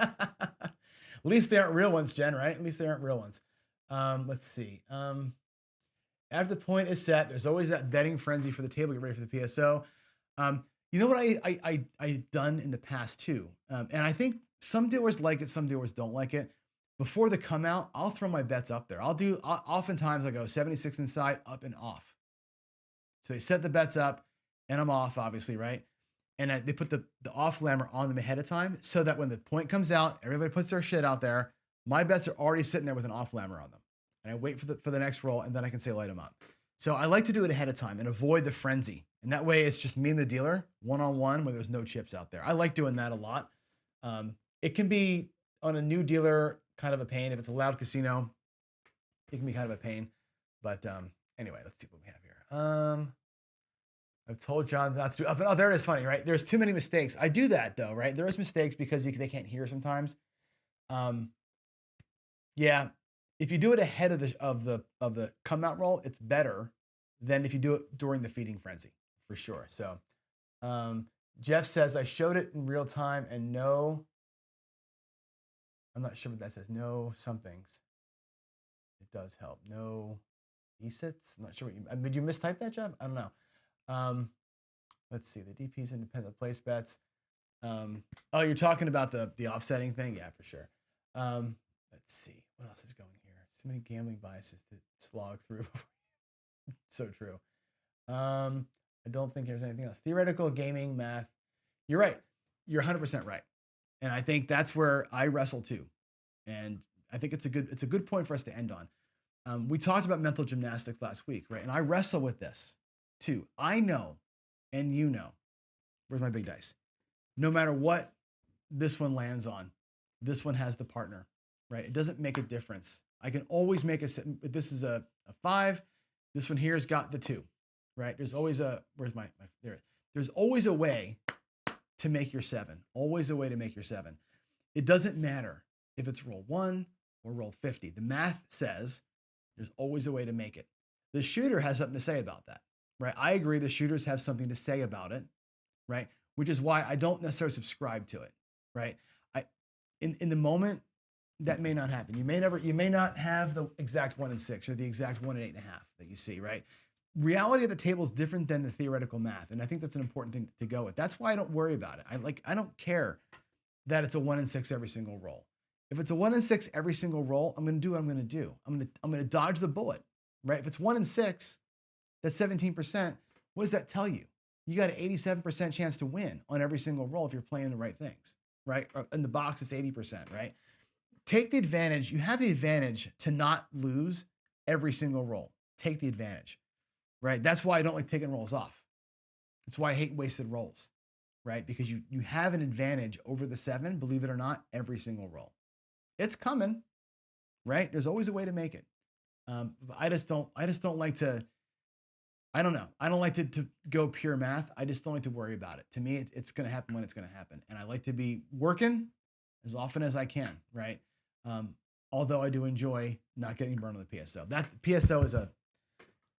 At least they aren't real ones, Jen, right? At least they aren't real ones. Let's see. After the point is set, there's always that betting frenzy for the table. Get ready for the PSO. You know what I done in the past too, and I think some dealers like it, some dealers don't like it. Before the come out, I'll throw my bets up there. Oftentimes I go 76 inside, up and off. So they set the bets up and I'm off, obviously, right? And they put the off lammer on them ahead of time so that when the point comes out, everybody puts their shit out there. My bets are already sitting there with an off lammer on them. And I wait for the next roll and then I can say light them up. So I like to do it ahead of time and avoid the frenzy. And that way it's just me and the dealer one-on-one where there's no chips out there. I like doing that a lot. It can be on a new dealer kind of a pain. If it's a loud casino, it can be kind of a pain. But anyway, let's see what we have here. I've told John not to do up. Oh, there it is. Funny, right? There's too many mistakes. I do that though, right? There is mistakes because they can't hear sometimes. Yeah, if you do it ahead of the come out roll, it's better than if you do it during the feeding frenzy for sure. So Jeff says I showed it in real time and no. I'm not sure what that says. No somethings. It does help. No ESITs. I'm not sure what you. Did you mistype that, Jeff? I don't know. Let's see. The DP's independent place bets. Oh, you're talking about the offsetting thing? Yeah, for sure. Let's see. What else is going here? So many gambling biases to slog through. So true. I don't think there's anything else. Theoretical gaming math. You're right. You're 100% right. And I think that's where I wrestle too. And I think it's a good point for us to end on. We talked about mental gymnastics last week, right? And I wrestle with this too. I know, and you know, where's my big dice? No matter what this one lands on, this one has the partner, right? It doesn't make a difference. I can always make this is a 5. This one here's got the 2, right? There's always there's always a way to make your 7. Always a way to make your 7. It doesn't matter if it's roll 1 or roll 50. The math says there's always a way to make it. The shooter has something to say about that, right? I agree the shooters have something to say about it, right? Which is why I don't necessarily subscribe to it, right? In the moment, that may not happen. You may not have the exact 1 in 6 or the exact 1 in 8.5 that you see, right? Reality of the table is different than the theoretical math. And I think that's an important thing to go with. That's why I don't worry about it. I don't care that it's a 1 in 6 every single roll. If it's a 1 in 6 every single roll, I'm going to do what I'm going to do. I'm going to dodge the bullet, right? If it's 1 in 6, that's 17%. What does that tell you? You got an 87% chance to win on every single roll if you're playing the right things, right? In the box, it's 80%, right? Take the advantage. You have the advantage to not lose every single roll. Take the advantage, right? That's why I don't like taking rolls off. That's why I hate wasted rolls, right? Because you have an advantage over the 7, believe it or not, every single roll. It's coming, right? There's always a way to make it. I just don't like to, I don't know. I don't like to go pure math. I just don't like to worry about it. To me, it's going to happen when it's going to happen. And I like to be working as often as I can, right? Although I do enjoy not getting burned on the PSO. That PSO is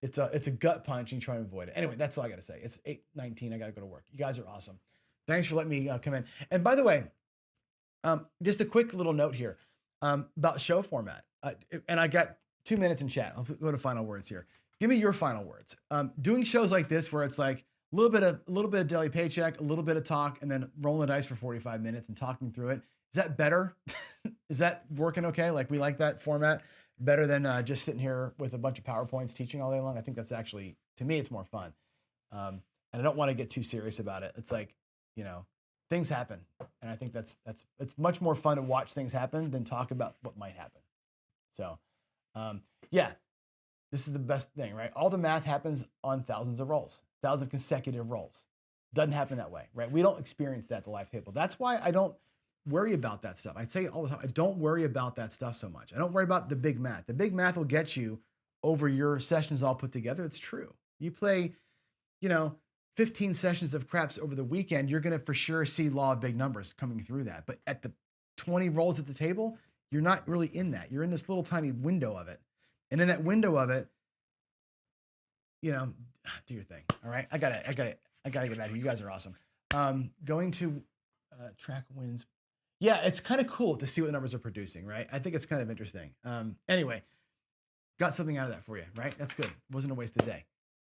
it's a gut punch and try to avoid it. Anyway, that's all I got to say. It's 8:19. I got to go to work. You guys are awesome. Thanks for letting me come in. And by the way, just a quick little note here about show format. And I got 2 minutes in chat. I'll go to final words here. Give me your final words. Doing shows like this where it's like a little bit of daily paycheck, a little bit of talk, and then rolling the dice for 45 minutes and talking through it. Is that better? Is that working okay? Like we like that format better than just sitting here with a bunch of PowerPoints teaching all day long? I think that's actually, to me, it's more fun. And I don't want to get too serious about it. It's like, things happen. And I think it's much more fun to watch things happen than talk about what might happen. So, yeah, this is the best thing, right? All the math happens on thousands of rolls, thousands of consecutive rolls. Doesn't happen that way, right? We don't experience that at the live table. That's why I don't worry about that stuff. I say all the time, I don't worry about that stuff so much. I don't worry about the big math. The big math will get you over your sessions all put together. It's true. You play, 15 sessions of craps over the weekend, you're going to for sure see law of big numbers coming through that. But at the 20 rolls at the table, you're not really in that. You're in this little tiny window of it. And in that window of it, do your thing. All right. I gotta get back here. You guys are awesome. Going to track wins. Yeah, it's kind of cool to see what the numbers are producing, right? I think it's kind of interesting. Anyway, got something out of that for you, right? That's good. Wasn't a waste of the day.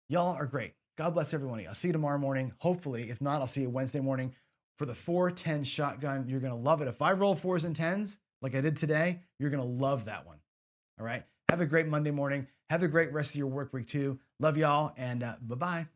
Y'all are great. God bless everyone. I'll see you tomorrow morning. Hopefully, if not, I'll see you Wednesday morning for the 4-10 shotgun. You're going to love it. If I roll 4s and 10s like I did today, you're going to love that one. All right. Have a great Monday morning. Have a great rest of your work week too. Love y'all, and bye-bye.